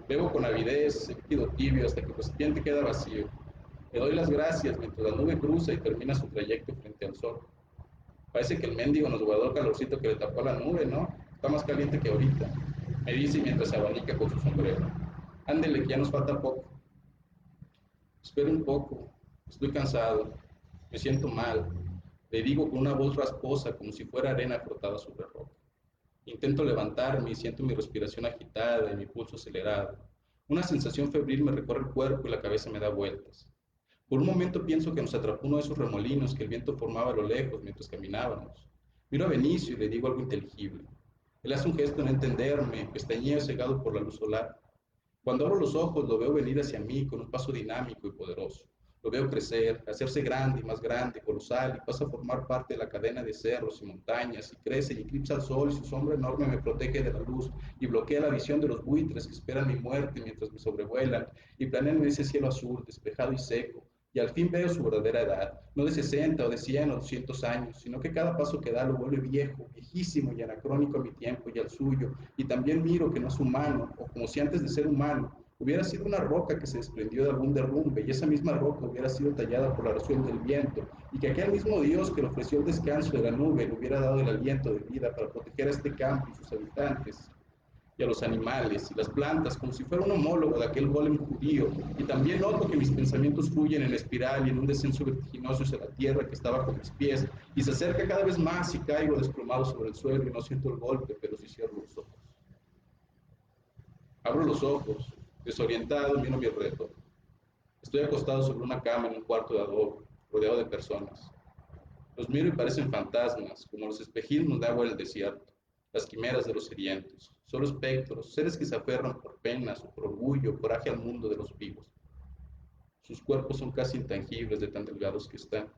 Bebo con avidez, el líquido tibio hasta que el recipiente queda vacío. Le doy las gracias mientras la nube cruza y termina su trayecto frente al sol. Parece que el mendigo nos guardó el calorcito que le tapó a la nube, ¿no? Está más caliente que ahorita. Me dice mientras se abanica con su sombrero. Ándele, que ya nos falta poco. Espere un poco. Estoy cansado. Me siento mal. Le digo con una voz rasposa, como si fuera arena frotada sobre roca. Intento levantarme y siento mi respiración agitada y mi pulso acelerado. Una sensación febril me recorre el cuerpo y la cabeza me da vueltas. Por un momento pienso que nos atrapó uno de esos remolinos que el viento formaba a lo lejos mientras caminábamos. Miro a Benicio y le digo algo inteligible. Él hace un gesto de no entenderme, pestañeo cegado por la luz solar. Cuando abro los ojos lo veo venir hacia mí con un paso dinámico y poderoso. Lo veo crecer, hacerse grande y más grande, colosal, y pasa a formar parte de la cadena de cerros y montañas, y crece y eclipsa al sol, y su sombra enorme me protege de la luz, y bloquea la visión de los buitres que esperan mi muerte mientras me sobrevuelan, y planean en ese cielo azul, despejado y seco, y al fin veo su verdadera edad, no de 60 o de 100 o 200 años, sino que cada paso que da lo vuelve viejo, viejísimo y anacrónico a mi tiempo y al suyo, y también miro que no es humano, o como si antes de ser humano, hubiera sido una roca que se desprendió de algún derrumbe y esa misma roca hubiera sido tallada por la erosión del viento y que aquel mismo Dios que le ofreció el descanso de la nube le hubiera dado el aliento de vida para proteger a este campo y sus habitantes y a los animales y las plantas como si fuera un homólogo de aquel golem judío. Y también noto que mis pensamientos fluyen en espiral y en un descenso vertiginoso hacia la tierra que estaba con mis pies y se acerca cada vez más y caigo desplomado sobre el suelo y no siento el golpe, pero sí cierro los ojos. Abro los ojos, desorientado, miro a mi alrededor. Estoy acostado sobre una cama en un cuarto de adobe, rodeado de personas. Los miro y parecen fantasmas, como los espejismos de agua del desierto, las quimeras de los sedientos, solo espectros, seres que se aferran por penas o por orgullo, coraje al mundo de los vivos. Sus cuerpos son casi intangibles de tan delgados que están.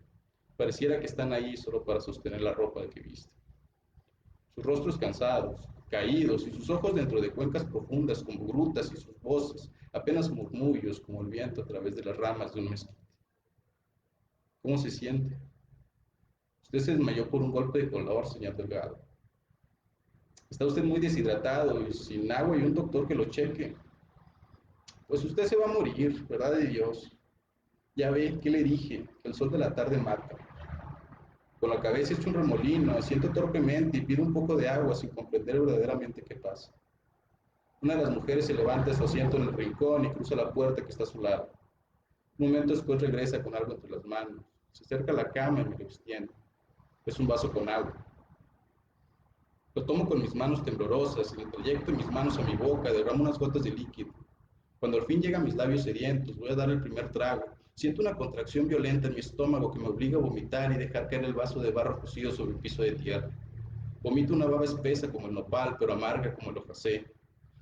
Pareciera que están ahí solo para sostener la ropa de que visten. Sus rostros cansados, caídos y sus ojos dentro de cuencas profundas como grutas y sus voces apenas murmullos como el viento a través de las ramas de un mezquite. ¿Cómo se siente? Usted se desmayó por un golpe de color, señor Delgado. Está usted muy deshidratado y sin agua y un doctor que lo cheque. Pues usted se va a morir, ¿verdad de Dios? Ya ve, ¿qué le dije? Que el sol de la tarde mata. Con la cabeza hecho un remolino, asiento torpemente y pido un poco de agua sin comprender verdaderamente qué pasa. Una de las mujeres se levanta de su asiento en el rincón y cruza la puerta que está a su lado. Un momento después regresa con algo entre las manos. Se acerca a la cama y me lo extiende. Es un vaso con agua. Lo tomo con mis manos temblorosas y en el trayecto de mis manos a mi boca derramo unas gotas de líquido. Cuando al fin llega a mis labios sedientos, voy a dar el primer trago. Siento una contracción violenta en mi estómago que me obliga a vomitar y dejar caer el vaso de barro cocido sobre el piso de tierra. Vomito una baba espesa como el nopal, pero amarga como el hojasé.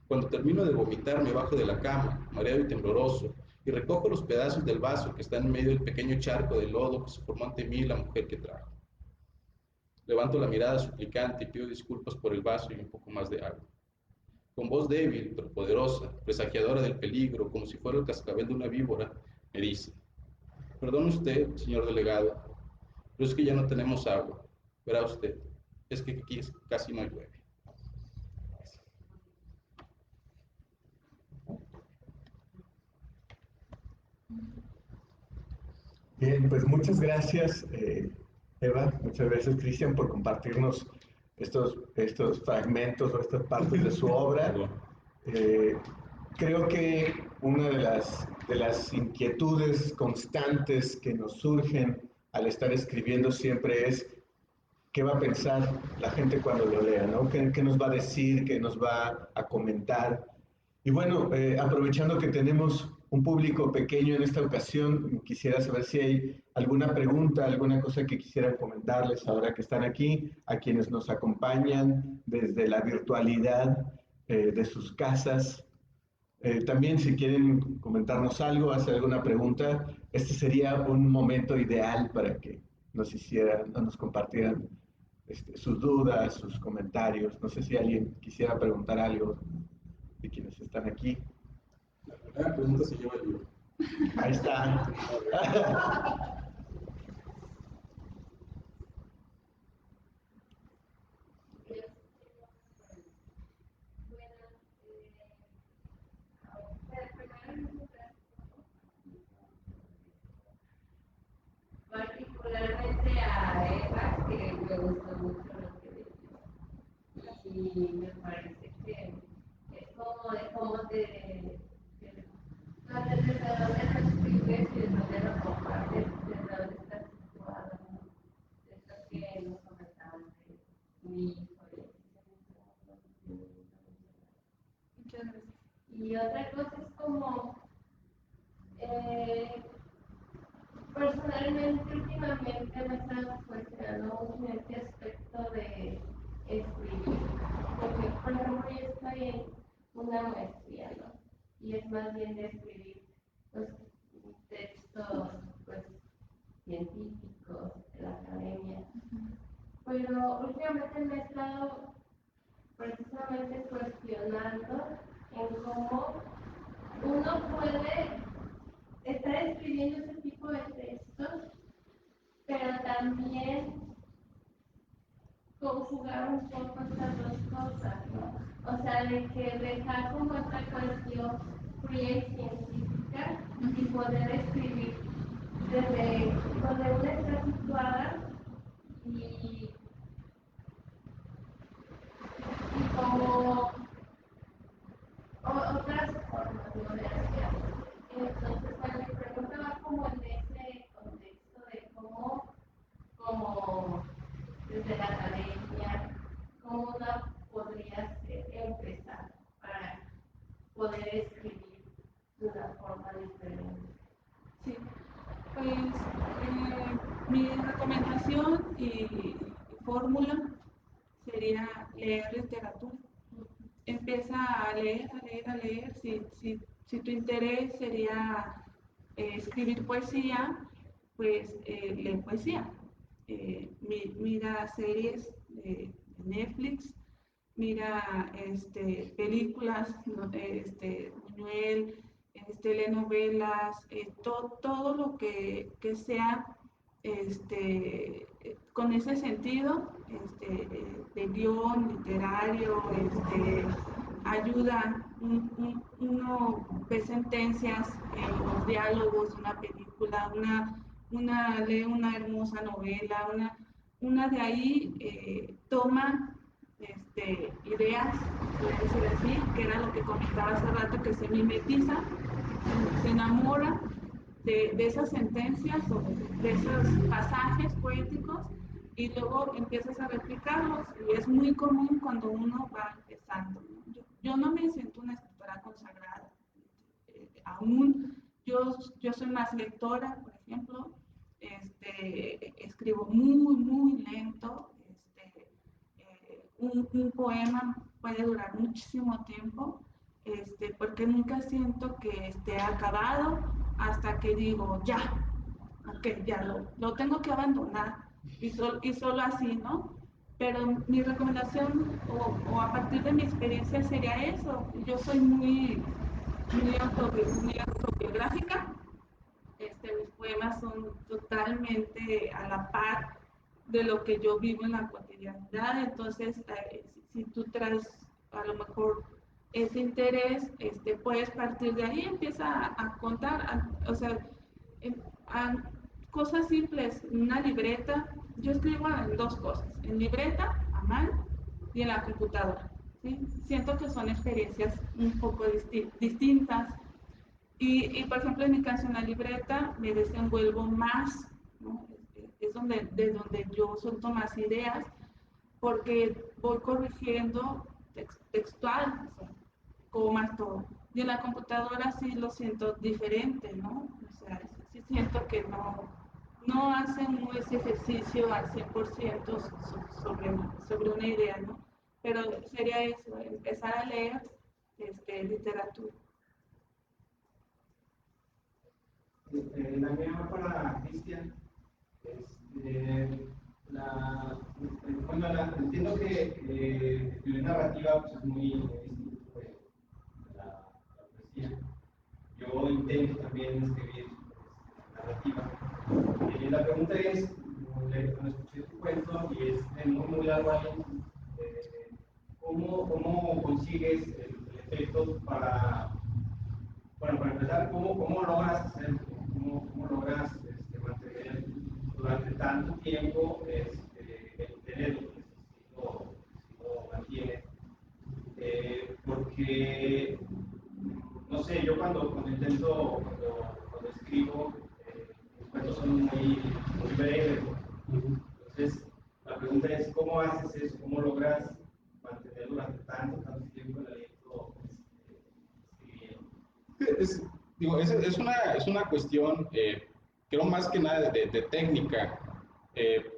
Cuando termino de vomitar, me bajo de la cama, mareado y tembloroso, y recojo los pedazos del vaso que está en medio del pequeño charco de lodo que se formó ante mí la mujer que trajo. Levanto la mirada suplicante y pido disculpas por el vaso y un poco más de agua. Con voz débil, pero poderosa, presagiadora del peligro, como si fuera el cascabel de una víbora, me dice, perdone usted, señor delegado, pero es que ya no tenemos agua. Verá usted, es que aquí casi no llueve. Bien, pues muchas gracias, Eva, muchas gracias, Cristian, por compartirnos estos fragmentos o estas partes de su obra. Eh, Creo que una de las inquietudes constantes que nos surgen al estar escribiendo siempre es qué va a pensar la gente cuando lo lea, ¿no? ¿Qué nos va a decir? ¿Qué nos va a comentar? Y bueno, aprovechando que tenemos un público pequeño en esta ocasión, quisiera saber si hay alguna pregunta, alguna cosa que quisieran comentarles ahora que están aquí, a quienes nos acompañan desde la virtualidad de sus casas. También si quieren comentarnos algo, hacer alguna pregunta, este sería un momento ideal para que nos hicieran, nos compartieran sus dudas, sus comentarios. No sé si alguien quisiera preguntar algo de quienes están aquí. La primera pregunta se lleva el libro. Ahí está. Particularmente a Eva, que me gustó mucho lo que leyó. Y me parece que es como de cómo desde dónde lo escribes y desde dónde lo compartes, desde dónde estás situado, ¿no? Eso que nos comentaban de mi hijo. Muchas gracias. Y otra cosa es como, eh, personalmente, últimamente me he estado cuestionando mucho en este aspecto de escribir, porque por ejemplo yo estoy en una maestría, ¿no? Y es más bien de escribir pues, textos pues, científicos de la academia. Pero últimamente me he estado precisamente cuestionando en cómo uno puede estar escribiendo ese tipo de textos, pero también conjugar un poco estas dos cosas, ¿no? O sea, de que dejar como esta cuestión fría y científica y poder escribir desde donde uno está situada y como otras formas, ¿no? De hacerlo. Entonces, bueno, mi pregunta va como en ese contexto de cómo, como desde la academia, cómo uno podría empezar para poder escribir de una forma diferente. Sí, pues mi recomendación y fórmula sería leer literatura. Empieza a leer, a leer, a leer. Si tu interés sería escribir poesía, pues lee poesía. Mira series de Netflix, mira películas, ¿no? Buñuel, telenovelas, todo lo que sea con ese sentido de guión literario, ayuda, uno ve sentencias en los diálogos de una película, lee una hermosa novela, una de ahí toma ideas, por decir así, que era lo que comentaba hace rato, que se mimetiza, se enamora de esas sentencias o de esos pasajes poéticos y luego empiezas a replicarlos y es muy común cuando uno va empezando, ¿no? Yo no me siento una escritora consagrada, aún yo soy más lectora, por ejemplo, escribo muy lento, un poema puede durar muchísimo tiempo, porque nunca siento que esté acabado hasta que digo, ya, ok, ya lo tengo que abandonar y solo así, ¿no? Pero mi recomendación o a partir de mi experiencia sería eso. Yo soy muy autobiográfica. Mis poemas son totalmente a la par de lo que yo vivo en la cotidianidad. Entonces, si tú traes a lo mejor ese interés, puedes partir de ahí, empieza a contar, o sea, em, a cosas simples, una libreta. Yo escribo en dos cosas, en libreta, a mano, y en la computadora. ¿Sí? Siento que son experiencias un poco distintas. Por ejemplo, en mi caso, en la libreta me desenvuelvo más, ¿no? Es donde, de donde yo suelto más ideas, porque voy corrigiendo textual, o sea, como más todo. Y en la computadora sí lo siento diferente, ¿no? O sea, sí siento que no hacen ese ejercicio al 100% sobre una idea, ¿no? Pero sería eso, empezar a leer literatura. La mía va para Cristian. La, bueno, entiendo que la escribir narrativa pues, es muy distinto de la poesía. Yo intento también escribir narrativa. La pregunta es, cuando escuché tu cuento y es de muy largo aliento, ¿cómo consigues el efecto para, bueno, para empezar, cómo logras hacerlo? ¿Cómo logras mantener durante tanto tiempo el tenerlo? Si lo mantienes. Porque, no sé, yo cuando escribo, mis cuentos son muy breves. Entonces, la pregunta es, ¿cómo haces eso? ¿Cómo logras mantener durante tanto tiempo el aliento escribiendo? Digo, es una cuestión, creo más que nada de técnica.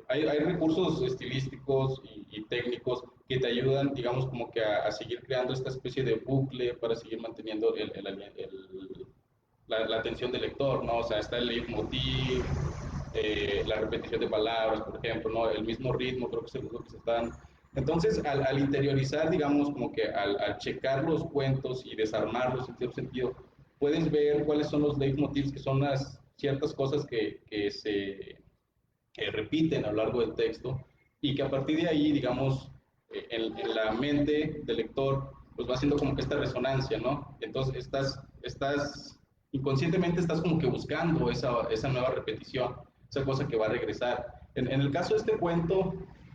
Hay recursos estilísticos y técnicos que te ayudan, digamos, como que a seguir creando esta especie de bucle para seguir manteniendo la atención del lector, ¿no? O sea, está el leitmotiv, la repetición de palabras, por ejemplo, ¿no? El mismo ritmo, creo que es lo que se están. Entonces, al interiorizar, digamos, como que al checar los cuentos y desarmarlos en cierto sentido, puedes ver cuáles son los leitmotivs, que son las ciertas cosas que repiten a lo largo del texto y que a partir de ahí, digamos, en la mente del lector, pues va haciendo como que esta resonancia, ¿no? Entonces inconscientemente estás como que buscando esa nueva repetición, esa cosa que va a regresar. En el caso de este cuento,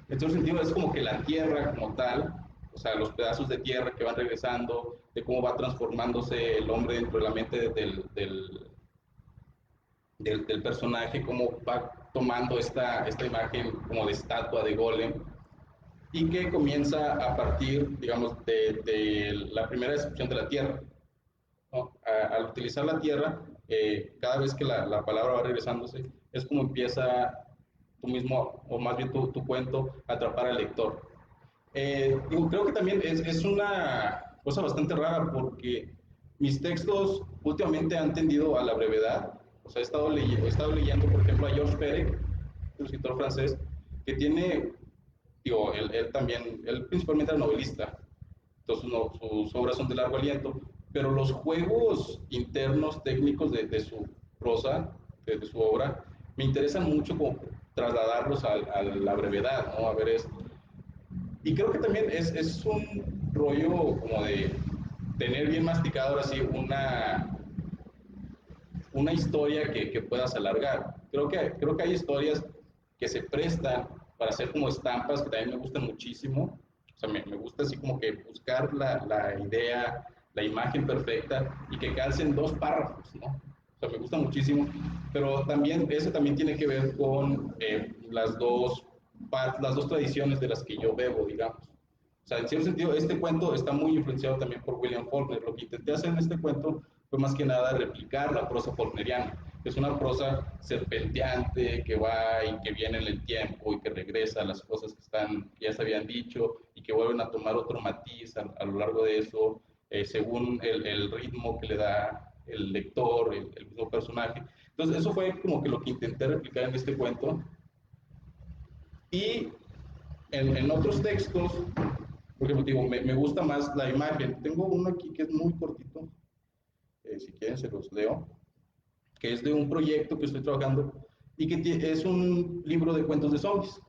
en cierto sentido, es como que la tierra como tal, o sea, los pedazos de tierra que van regresando, de cómo va transformándose el hombre dentro de la mente del personaje, cómo va tomando esta imagen como de estatua de golem, y que comienza a partir, digamos, de la primera descripción de la tierra, ¿no? Al utilizar la tierra, cada vez que la palabra va regresándose, es como empieza tú mismo, o más bien tu cuento, a atrapar al lector. Creo que también es una cosa bastante rara porque mis textos últimamente han tendido a la brevedad. O sea, he estado leyendo, por ejemplo, a Georges Perec, un escritor francés, que tiene, digo, él principalmente era novelista, entonces no, sus obras son de largo aliento, pero los juegos internos técnicos de su prosa, de su obra, me interesan mucho como trasladarlos a la brevedad, ¿no? A ver esto. Y creo que también es un rollo como de tener bien masticado ahora sí una historia que puedas alargar. Creo que hay historias que se prestan para hacer como estampas que también me gustan muchísimo. O sea, me gusta así como que buscar la idea, la imagen perfecta y que calcen dos párrafos, ¿no? O sea, me gusta muchísimo, pero también eso también tiene que ver con las dos tradiciones de las que yo bebo, digamos. O sea, en cierto sentido, este cuento está muy influenciado también por William Faulkner. Lo que intenté hacer en este cuento fue más que nada replicar la prosa faulkneriana. Es una prosa serpenteante que va y que viene en el tiempo y que regresa a las cosas que ya se habían dicho y que vuelven a tomar otro matiz a lo largo de eso, según el ritmo que le da el lector, el mismo personaje. Entonces, eso fue como que lo que intenté replicar en este cuento. Y en otros textos, por ejemplo, digo, me gusta más la imagen. Tengo uno aquí que es muy cortito, si quieren se los leo, que es de un proyecto que estoy trabajando y que es un libro de cuentos de zombies.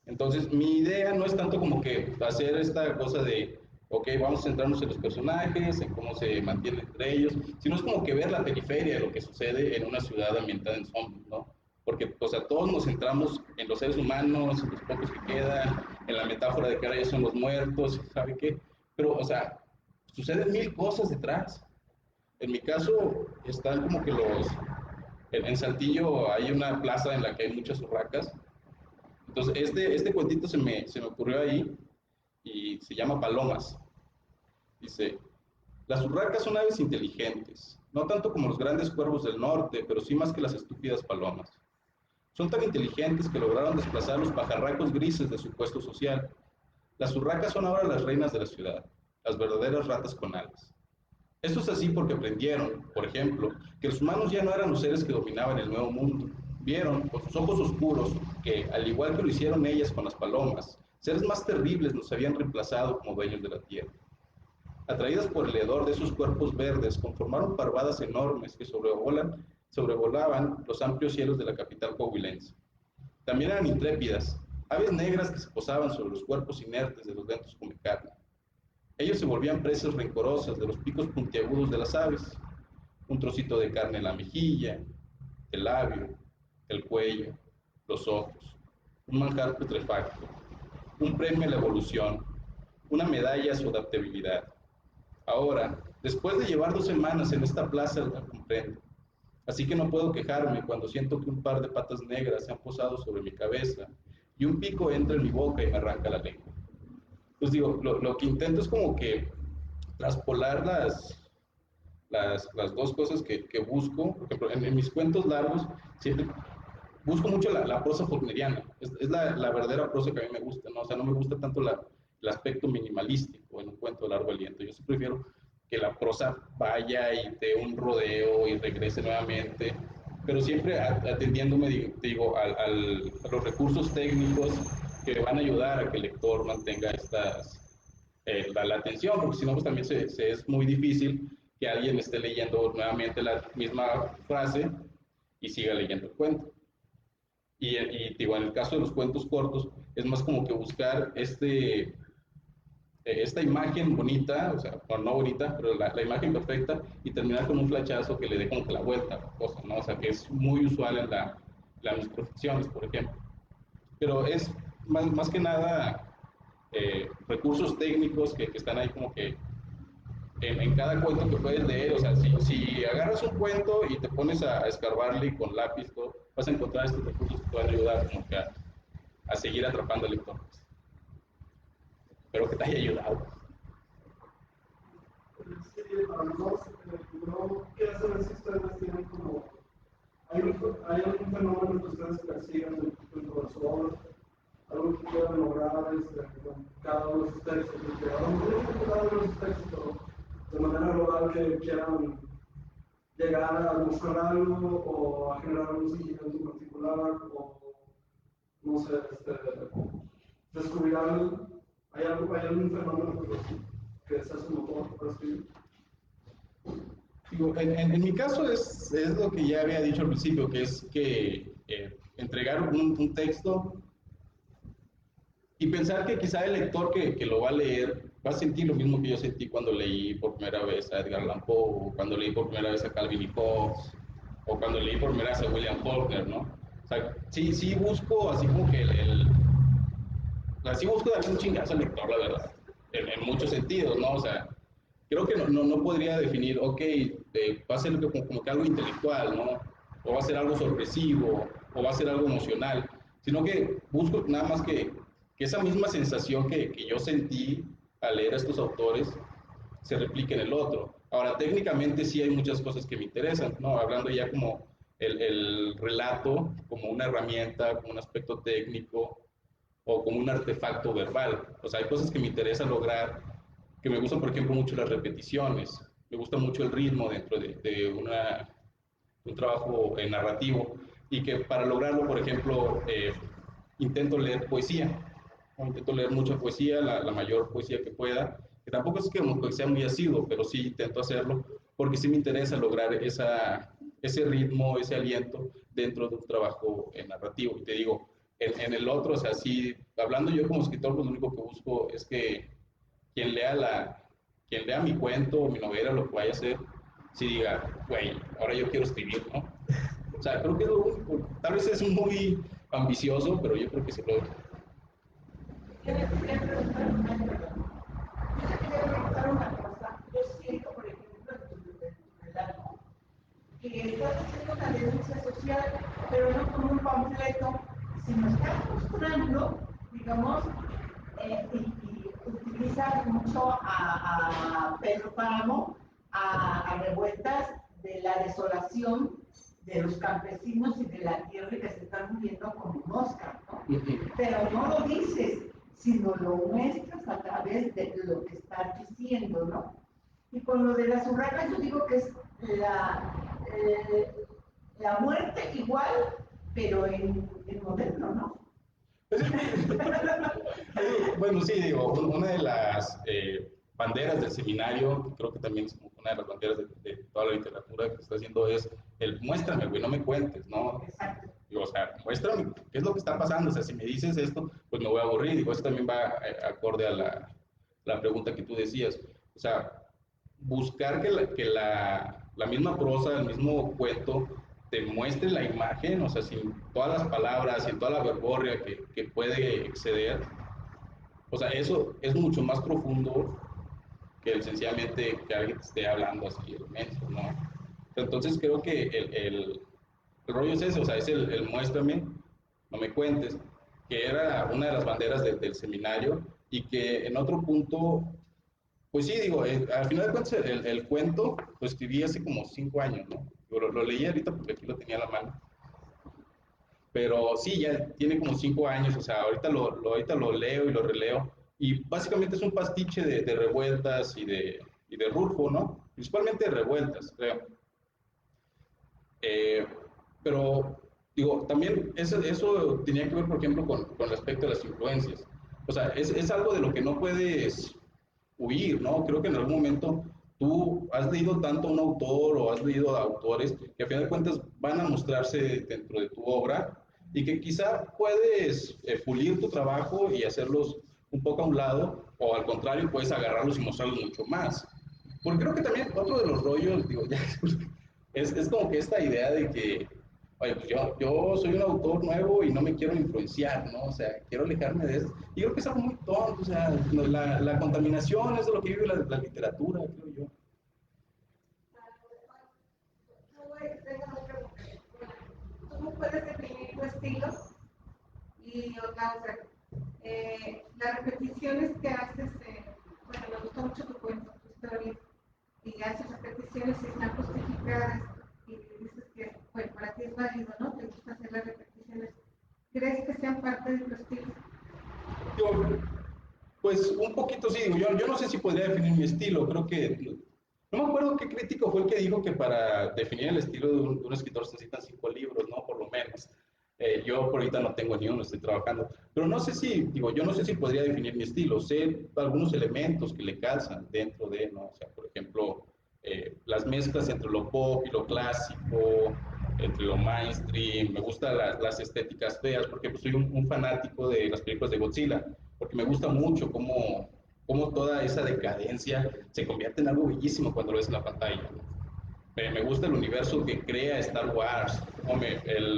Entonces, mi idea no es tanto como que hacer esta cosa de, ok, vamos a centrarnos en los personajes, en cómo se mantienen entre ellos, sino es como que ver la periferia de lo que sucede en una ciudad ambientada en zombies, ¿no? Porque, o sea, todos nos centramos en los seres humanos, en los pocos que quedan, en la metáfora de que ahora ya son los muertos, ¿sabe qué? Pero, o sea, suceden mil cosas detrás. En mi caso, están como que en Saltillo hay una plaza en la que hay muchas urracas. Entonces, este cuentito se me ocurrió ahí y se llama Palomas. Dice, las urracas son aves inteligentes, no tanto como los grandes cuervos del norte, pero sí más que las estúpidas palomas. Son tan inteligentes que lograron desplazar los pajarracos grises de su puesto social. Las urracas son ahora las reinas de la ciudad, las verdaderas ratas con alas. Esto es así porque aprendieron, por ejemplo, que los humanos ya no eran los seres que dominaban el nuevo mundo. Vieron, con sus ojos oscuros, que, al igual que lo hicieron ellas con las palomas, seres más terribles nos habían reemplazado como dueños de la tierra. Atraídas por el hedor de esos cuerpos verdes, conformaron parvadas enormes que sobrevolaban los amplios cielos de la capital coahuilense. También eran intrépidas, aves negras que se posaban sobre los cuerpos inertes de los lentos come carne. Ellos se volvían presas rencorosas de los picos puntiagudos de las aves, un trocito de carne en la mejilla, el labio, el cuello, los ojos, un manjar putrefacto, un premio a la evolución, una medalla a su adaptabilidad. Ahora, después de llevar 2 semanas en esta plaza, lo comprendo. Así que no puedo quejarme cuando siento que un par de patas negras se han posado sobre mi cabeza y un pico entra en mi boca y me arranca la lengua. Pues digo, lo que intento es como que traspolar las dos cosas que busco. Por ejemplo, en mis cuentos largos siempre busco mucho la prosa wagneriana. Es la verdadera prosa que a mí me gusta, ¿no? O sea, no me gusta tanto el aspecto minimalístico en un cuento de largo aliento. Yo sí prefiero que la prosa vaya y dé un rodeo y regrese nuevamente, pero siempre atendiéndome, digo, a los recursos técnicos que van a ayudar a que el lector mantenga la atención, porque si no, pues también es muy difícil que alguien esté leyendo nuevamente la misma frase y siga leyendo el cuento. Digo, en el caso de los cuentos cortos, es más como que buscar esta imagen bonita, o sea, no bonita, pero la imagen perfecta, y terminar con un flachazo que le dé como que la vuelta a la cosa, ¿no? O sea, que es muy usual en las profesiones, por ejemplo. Pero es más que nada recursos técnicos que están ahí como que en cada cuento que puedes leer. O sea, si agarras un cuento y te pones a escarbarle con lápiz, todo, vas a encontrar estos recursos que te van a ayudar como que a seguir atrapando al lector. Espero que te haya ayudado. Sí, para los dos, yo quiero saber si ustedes tienen como, hay algún fenómeno que ustedes persigan dentro de su obra, algo que quieran lograr con cada uno de sus textos, porque a lo mejor no con cada uno de sus textos, pero de manera global que quieran llegar a mostrar algo o a generar un sentimiento en particular o no sé, descubrir algo. ¿Hay algún fenómeno que sea su motor para escribir? Digo, en mi caso es lo que ya había dicho al principio, que es que entregar un texto y pensar que quizá el lector que lo va a leer va a sentir lo mismo que yo sentí cuando leí por primera vez a Edgar Allan Poe, o cuando leí por primera vez a Calvin y Hobbes, o cuando leí por primera vez a William Faulkner, ¿no? O sea, sí busco así como que así busco darle un chingazo al lector, la verdad, en muchos sentidos, ¿no? O sea, creo que no podría definir, ok, va a ser como que algo intelectual, ¿no? O va a ser algo sorpresivo, o va a ser algo emocional, sino que busco nada más que esa misma sensación que yo sentí al leer a estos autores se replique en el otro. Ahora, técnicamente sí hay muchas cosas que me interesan, ¿no? Hablando ya como el relato, como una herramienta, como un aspecto técnico, o como un artefacto verbal. O sea, hay cosas que me interesa lograr, que me gustan, por ejemplo, mucho las repeticiones, me gusta mucho el ritmo dentro de un trabajo narrativo, y que para lograrlo, por ejemplo, intento leer poesía, o intento leer mucha poesía, la mayor poesía que pueda, que tampoco es que sea muy asiduo, pero sí intento hacerlo, porque sí me interesa lograr ese ritmo, ese aliento dentro de un trabajo narrativo. Y te digo, en el otro, o sea, sí, hablando yo como escritor, pues lo único que busco es que quien lea quien lea mi cuento o mi novela, lo que vaya a hacer, sí diga, güey, ahora yo quiero escribir, ¿no? O sea, creo que es lo único, tal vez es muy ambicioso, pero yo creo que se logra. Preguntar una cosa. Yo siento, por ejemplo, en tu relato, que estás haciendo una denuncia social, pero no como un panfleto, sino estás mostrando, digamos, y utilizas mucho a Pedro Páramo, a revueltas de la desolación de los campesinos y de la tierra que se están muriendo como moscas, ¿no? Pero no lo dices, sino lo muestras a través de lo que estás diciendo, ¿no? Y con lo de las urracas yo digo que es la muerte igual, pero en moderno, ¿no? Bueno, sí, digo, una de las banderas del seminario, que creo que también es como una de las banderas de toda la literatura que está haciendo es el muéstrame, güey, no me cuentes, ¿no? Exacto. Digo, o sea, muéstrame qué es lo que está pasando, o sea, si me dices esto, pues me voy a aburrir, digo, eso también va acorde a la pregunta que tú decías, o sea, buscar la misma prosa, el mismo cuento, te muestre la imagen, o sea, sin todas las palabras, sin toda la verborrea que puede exceder, o sea, eso es mucho más profundo que el sencillamente que alguien te esté hablando así, el menso, ¿no? Entonces creo que el rollo es eso, o sea, es el muéstrame, no me cuentes, que era una de las banderas del seminario y que en otro punto, pues sí, digo, al final de cuentas el cuento lo escribí hace como 5 años, ¿no? Yo lo leí ahorita porque aquí lo tenía a la mano, pero sí, ya tiene como 5 años, o sea, ahorita lo leo y lo releo, y básicamente es un pastiche de revueltas y de Rulfo, ¿no? Principalmente de revueltas, creo. Eh, pero, digo, también eso tenía que ver, por ejemplo, con respecto a las influencias. O sea, es algo de lo que no puedes huir, ¿no? Creo que en algún momento tú has leído tanto a un autor o has leído a autores que a final de cuentas van a mostrarse dentro de tu obra y que quizá puedes pulir tu trabajo y hacerlos un poco a un lado o al contrario puedes agarrarlos y mostrarlos mucho más. Porque creo que también otro de los rollos, digo, ya, es como que esta idea de que, oye, pues yo soy un autor nuevo y no me quiero influenciar, ¿no? O sea, quiero alejarme de eso. Y creo que es algo muy tonto, o sea, la contaminación es de lo que vive la literatura, creo yo. ¿Cómo puedes definir tu estilo? Y otra, o sea, las repeticiones que haces, bueno, me gustó mucho tu cuento, tu historia, y haces repeticiones y están justificadas, y dices que, bueno, para ti es válido, ¿no? Te gusta hacer las repeticiones. ¿Crees que sean parte de tu estilo? Yo, pues un poquito sí, digo, yo no sé si podría definir mi estilo, creo que, no me acuerdo qué crítico fue el que dijo que para definir el estilo de un escritor se necesitan 5 libros, ¿no? Por lo menos. Yo por ahorita no tengo ni uno, estoy trabajando, pero no sé si, digo, yo no sé si podría definir mi estilo, sé algunos elementos que le calzan dentro de, ¿no? O sea, por ejemplo, las mezclas entre lo pop y lo clásico, entre lo mainstream, me gustan las estéticas feas, porque pues, soy un fanático de las películas de Godzilla, porque me gusta mucho cómo toda esa decadencia se convierte en algo bellísimo cuando lo ves en la pantalla. Me gusta el universo que crea Star Wars, ¿no?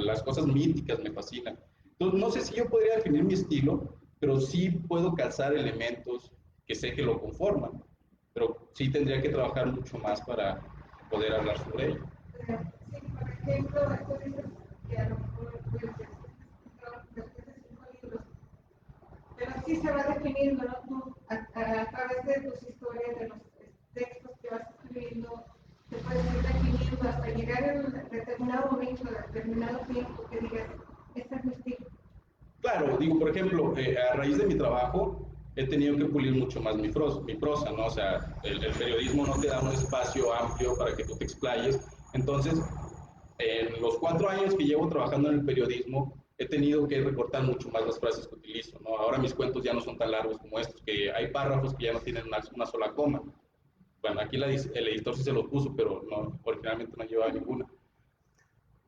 Las cosas míticas me fascinan. Entonces, no sé si yo podría definir mi estilo, pero sí puedo calzar elementos que sé que lo conforman, pero sí tendría que trabajar mucho más para poder hablar sobre ello. Sí, por ejemplo, tú dices que a lo mejor puedes ser escritor después de 5 libros, pero sí se va definiendo, ¿no? Tú, a través de tus historias, de los textos que vas escribiendo, te puedes ir definiendo hasta llegar en un determinado momento, en determinado tiempo, que digas, este es mi estilo. Claro, digo, por ejemplo, a raíz de mi trabajo he tenido que pulir mucho más mi prosa, ¿no? O sea, el periodismo no te da un espacio amplio para que tú te explayes. Entonces, en los 4 años que llevo trabajando en el periodismo, he tenido que recortar mucho más las frases que utilizo, ¿no? Ahora mis cuentos ya no son tan largos como estos, que hay párrafos que ya no tienen una sola coma. Bueno, aquí el editor sí se los puso, pero no, originalmente no llevaba ninguna.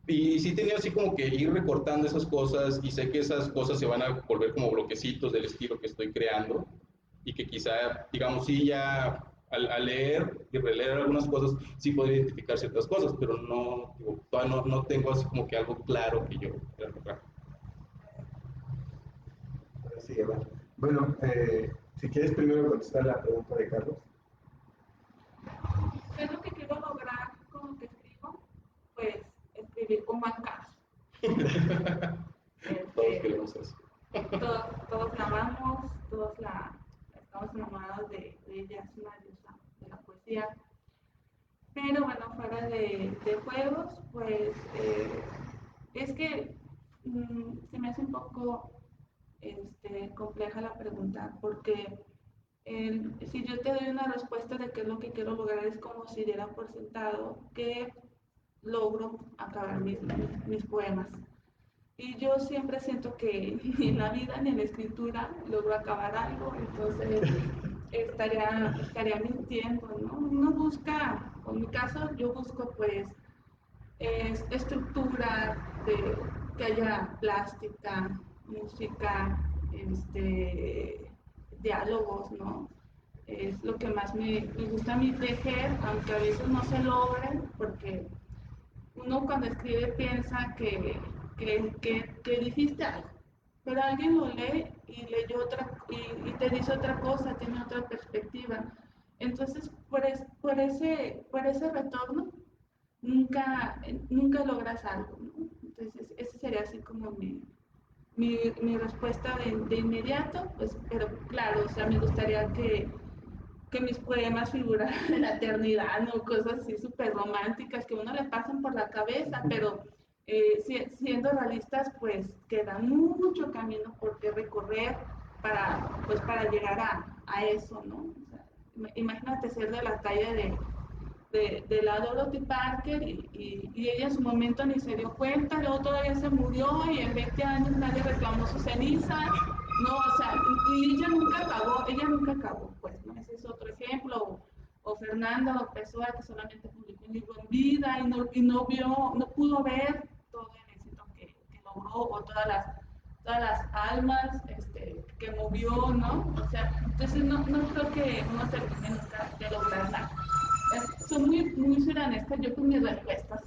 Y sí he tenido así como que ir recortando esas cosas y sé que esas cosas se van a volver como bloquecitos del estilo que estoy creando y que quizá, digamos, sí ya al leer y releer algunas cosas sí podría identificar ciertas cosas, pero no, digo, todavía no tengo así como que algo claro que yo quiera lograr. Ahora sí, Eva. Bueno, si quieres primero contestar la pregunta de Carlos. ¿Qué es lo que quiero lograr con lo que escribo? Pues escribir un buen caso. Todos Este, queremos eso. todos la amamos, estamos enamorados de ella, es una diosa de la poesía. Pero bueno, fuera de juegos, pues es que se me hace un poco compleja la pregunta, porque si yo te doy una respuesta de qué es lo que quiero lograr, es como si diera por sentado que logro acabar mis poemas. Y yo siempre siento que ni en la vida ni en la escritura logro acabar algo, entonces estaría mintiendo, ¿no? Uno busca, en mi caso, yo busco pues estructura, que haya plástica, música, diálogos, ¿no? Es lo que más me gusta a mí tejer, aunque a veces no se logre, porque uno cuando escribe piensa que dijiste algo, pero alguien lo lee y leyó y te dice otra cosa, tiene otra perspectiva. Entonces, por ese retorno, nunca logras algo, ¿no? Entonces, esa sería así como mi respuesta de inmediato, pues, pero claro, o sea, me gustaría que mis poemas figuraran en la eternidad, ¿no? Cosas así súper románticas que a uno le pasan por la cabeza, pero siendo realistas, pues queda mucho camino por qué recorrer para llegar a eso, ¿no? O sea, imagínate ser de la talla de la Dorothy Parker y ella en su momento ni se dio cuenta, luego todavía se murió y en 20 años nadie reclamó sus cenizas, no, o sea, y ella nunca acabó, pues, ¿no? Ese es otro ejemplo, o Fernando Pessoa, que solamente publicó un libro en vida y no pudo ver todo el éxito que logró, o todas las almas que movió, ¿no? O sea, entonces no creo que uno termine nunca de lograr nada. Soy muy suranesta yo con mis respuestas.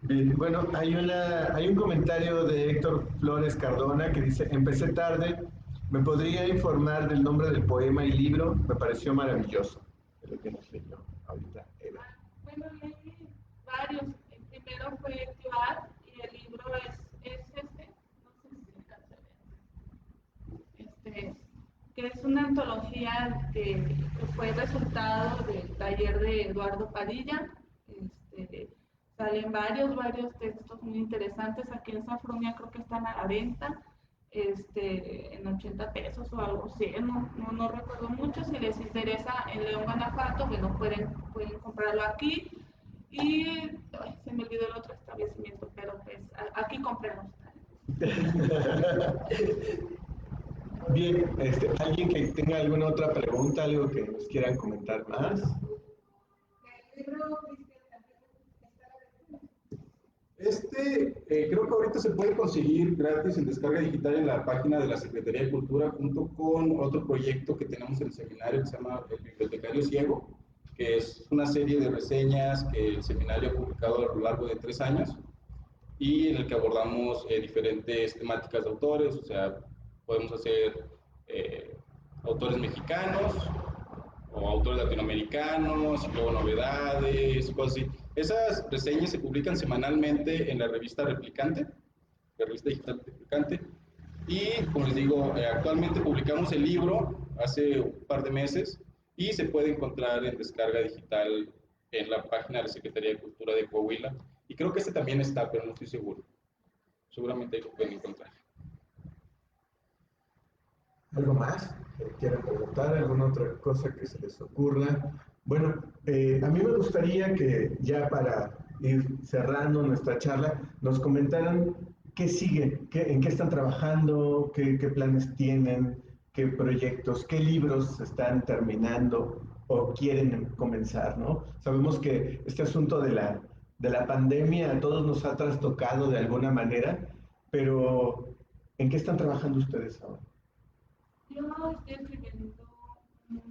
Bien, bueno, hay un comentario de Héctor Flores Cardona que dice, empecé tarde, ¿me podría informar del nombre del poema y libro? Me pareció maravilloso. Es lo que nos leyó ahorita Eva. Bueno, leí varios. El primero fue Clad y el libro es no sé si se alcanza a ver, que es una antología que fue resultado del taller de Eduardo Padilla. Este, Salen varios textos muy interesantes. Aquí en Safronia creo que están a la venta en 80 pesos o algo así. No recuerdo mucho. Si les interesa en León, Guanajuato, bueno, pueden comprarlo aquí. Y ay, se me olvidó el otro establecimiento, pero pues aquí compremos. Bien, ¿alguien que tenga alguna otra pregunta, algo que nos quieran comentar más? El libro Creo que ahorita se puede conseguir gratis en descarga digital en la página de la Secretaría de Cultura, junto con otro proyecto que tenemos en el seminario que se llama El Bibliotecario Ciego, que es una serie de reseñas que el seminario ha publicado a lo largo de 3 años y en el que abordamos diferentes temáticas de autores, o sea, podemos hacer autores mexicanos o autores latinoamericanos, y luego novedades, cosas así. Esas reseñas se publican semanalmente en la revista Replicante, la revista digital Replicante, y como les digo, actualmente publicamos el libro hace un par de meses y se puede encontrar en descarga digital en la página de la Secretaría de Cultura de Coahuila. Y creo que este también está, pero no estoy seguro. Seguramente ahí lo pueden encontrar. ¿Algo más que quieran preguntar? ¿Alguna otra cosa que se les ocurra? Bueno, a mí me gustaría que ya para ir cerrando nuestra charla, nos comentaran qué sigue, en qué están trabajando, qué planes tienen, qué proyectos, qué libros están terminando o quieren comenzar, ¿no? Sabemos que este asunto de la pandemia a todos nos ha trastocado de alguna manera, pero ¿en qué están trabajando ustedes ahora? Yo estoy escribiendo un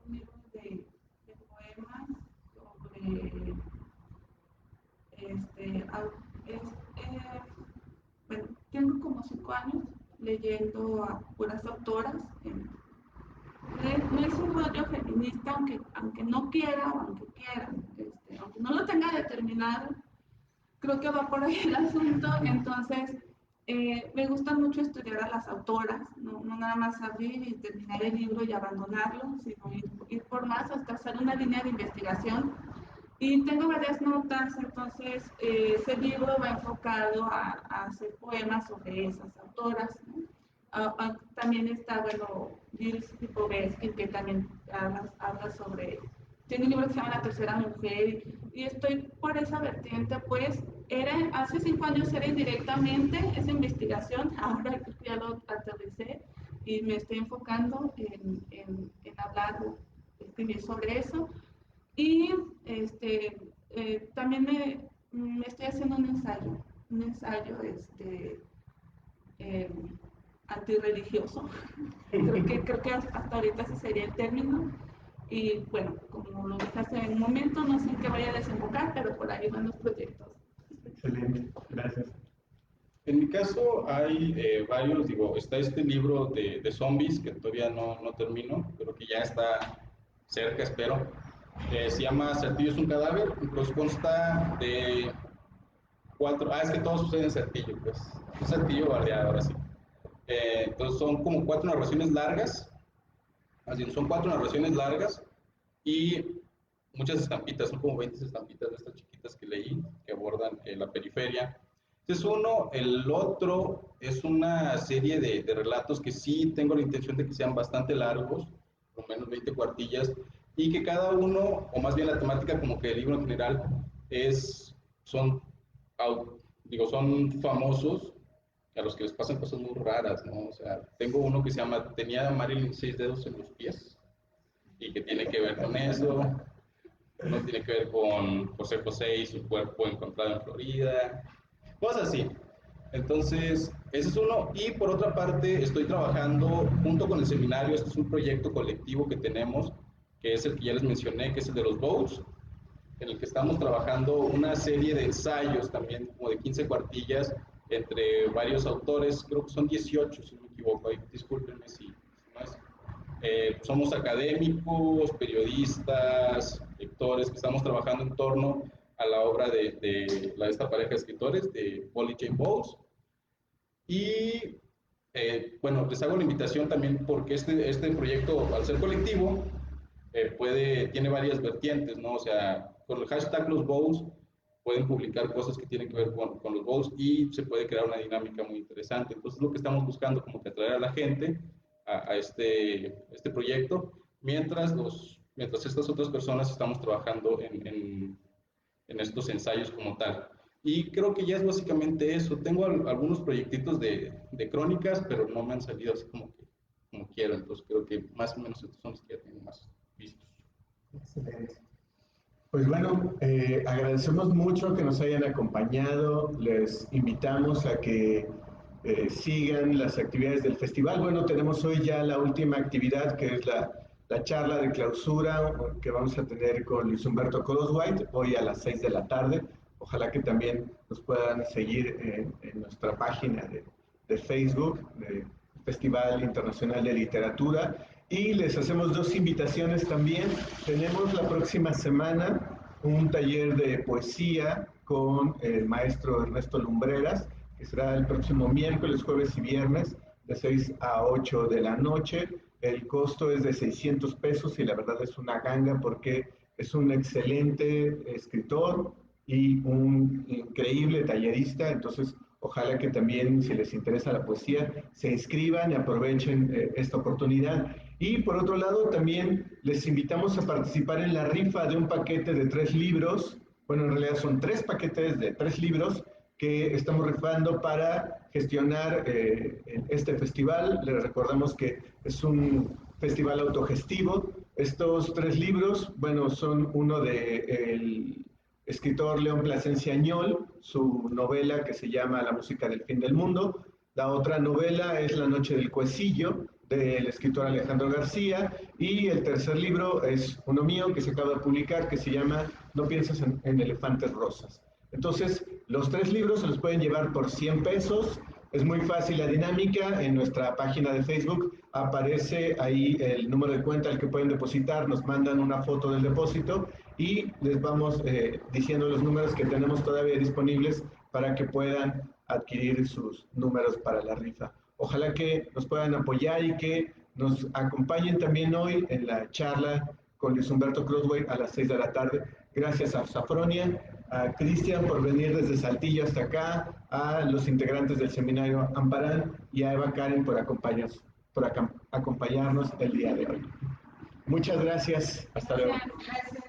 libro de poemas sobre, bueno, tengo como 5 años leyendo a puras autoras. No es un rollo feminista, aunque no quiera o aunque quiera, aunque no lo tenga determinado, creo que va por ahí el asunto. Entonces, me gusta mucho estudiar a las autoras, no nada más abrir y terminar el libro y abandonarlo, sino ir por más hasta hacer una línea de investigación. Y tengo varias notas, entonces ese libro va enfocado a hacer poemas sobre esas autoras, ¿no? También está, bueno, Gilles Lipovetsky, que también habla sobre, tiene un libro que se llama La Tercera Mujer, y estoy por esa vertiente. Pues hace 5 años era indirectamente esa investigación, ahora creo que ya lo aterricé y me estoy enfocando en hablar, escribir sobre eso. Y también me estoy haciendo un ensayo eh, antirreligioso. Creo que hasta ahorita ese sería el término. Y bueno, como lo dejaste en un momento, no sé en qué vaya a desembocar, pero por ahí van los proyectos. Excelente, gracias. En mi caso hay varios, digo, está este libro de zombies que todavía no termino, pero que ya está cerca, espero. Se llama Saltillo es un cadáver, pues consta de 4, es que todo sucede en Saltillo, pues, un Saltillo bardeado, ahora sí. Entonces son como 4 narraciones largas, así son 4 narraciones largas y muchas estampitas, son como 20 estampitas de estas chiquitas que leí, que abordan la periferia. Este es uno, el otro es una serie de relatos que sí tengo la intención de que sean bastante largos, por lo menos 20 cuartillas, y que cada uno, o más bien la temática como que el libro en general, son, son famosos, a los que les pasan cosas muy raras, ¿no? O sea, tengo uno que se llama Tenía Marilyn 6 dedos en los pies, y que tiene que ver con eso. Uno tiene que ver con José José y su cuerpo encontrado en Florida, cosas así. Entonces, ese es uno. Y por otra parte, estoy trabajando junto con el seminario. Este es un proyecto colectivo que tenemos, que es el que ya les mencioné, que es el de los Bows, en el que estamos trabajando una serie de ensayos también, como de 15 cuartillas, entre varios autores. Creo que son 18, si no me equivoco. Ahí, discúlpenme si no es. Somos académicos, periodistas, lectores, que estamos trabajando en torno a la obra de esta pareja de escritores, de Paul y Jane Bowles. Y bueno, les hago la invitación también porque este proyecto, al ser colectivo, tiene varias vertientes, ¿no? O sea, con el hashtag los Bowles pueden publicar cosas que tienen que ver con los Bowles y se puede crear una dinámica muy interesante. Entonces, lo que estamos buscando como que atraer a la gente a este proyecto, mientras estas otras personas estamos trabajando en estos ensayos como tal. Y creo que ya es básicamente eso. Tengo algunos proyectitos de crónicas, pero no me han salido así como quiero. Entonces creo que más o menos estos son los que ya tengo más vistos. Excelente. Pues bueno, agradecemos mucho que nos hayan acompañado. Les invitamos a que sigan las actividades del festival. Bueno, tenemos hoy ya la última actividad, que es la charla de clausura que vamos a tener con Luis Humberto Croswhite, hoy a las 6 de la tarde. Ojalá que también nos puedan seguir en nuestra página de Facebook, del Festival Internacional de Literatura. Y les hacemos dos invitaciones también. Tenemos la próxima semana un taller de poesía con el maestro Ernesto Lumbreras, que será el próximo miércoles, jueves y viernes, de 6 a 8 de la noche. El costo es de 600 pesos y la verdad es una ganga porque es un excelente escritor y un increíble tallerista. Entonces, ojalá que también, si les interesa la poesía, se inscriban y aprovechen esta oportunidad. Y por otro lado, también les invitamos a participar en la rifa de un paquete de 3 libros. Bueno, en realidad son 3 paquetes de 3 libros que estamos rifando para gestionar este festival. Les recordamos que es un festival autogestivo. Estos 3 libros, bueno, son uno de escritor León Plasencia Añol, su novela que se llama La música del fin del mundo. La otra novela es La noche del cuecillo, del escritor Alejandro García, y el tercer libro es uno mío que se acaba de publicar, que se llama No piensas en elefantes rosas. Entonces, los 3 libros se los pueden llevar por 100 pesos. Es muy fácil la dinámica. En nuestra página de Facebook aparece ahí el número de cuenta al que pueden depositar. Nos mandan una foto del depósito y les vamos diciendo los números que tenemos todavía disponibles para que puedan adquirir sus números para la rifa. Ojalá que nos puedan apoyar y que nos acompañen también hoy en la charla con Luis Humberto Crossway a las 6 de la tarde. Gracias a Safronia, a Cristian por venir desde Saltillo hasta acá, a los integrantes del seminario Amparán y a Eva Karen por acompañarnos el día de hoy. Muchas gracias. Hasta luego. Gracias.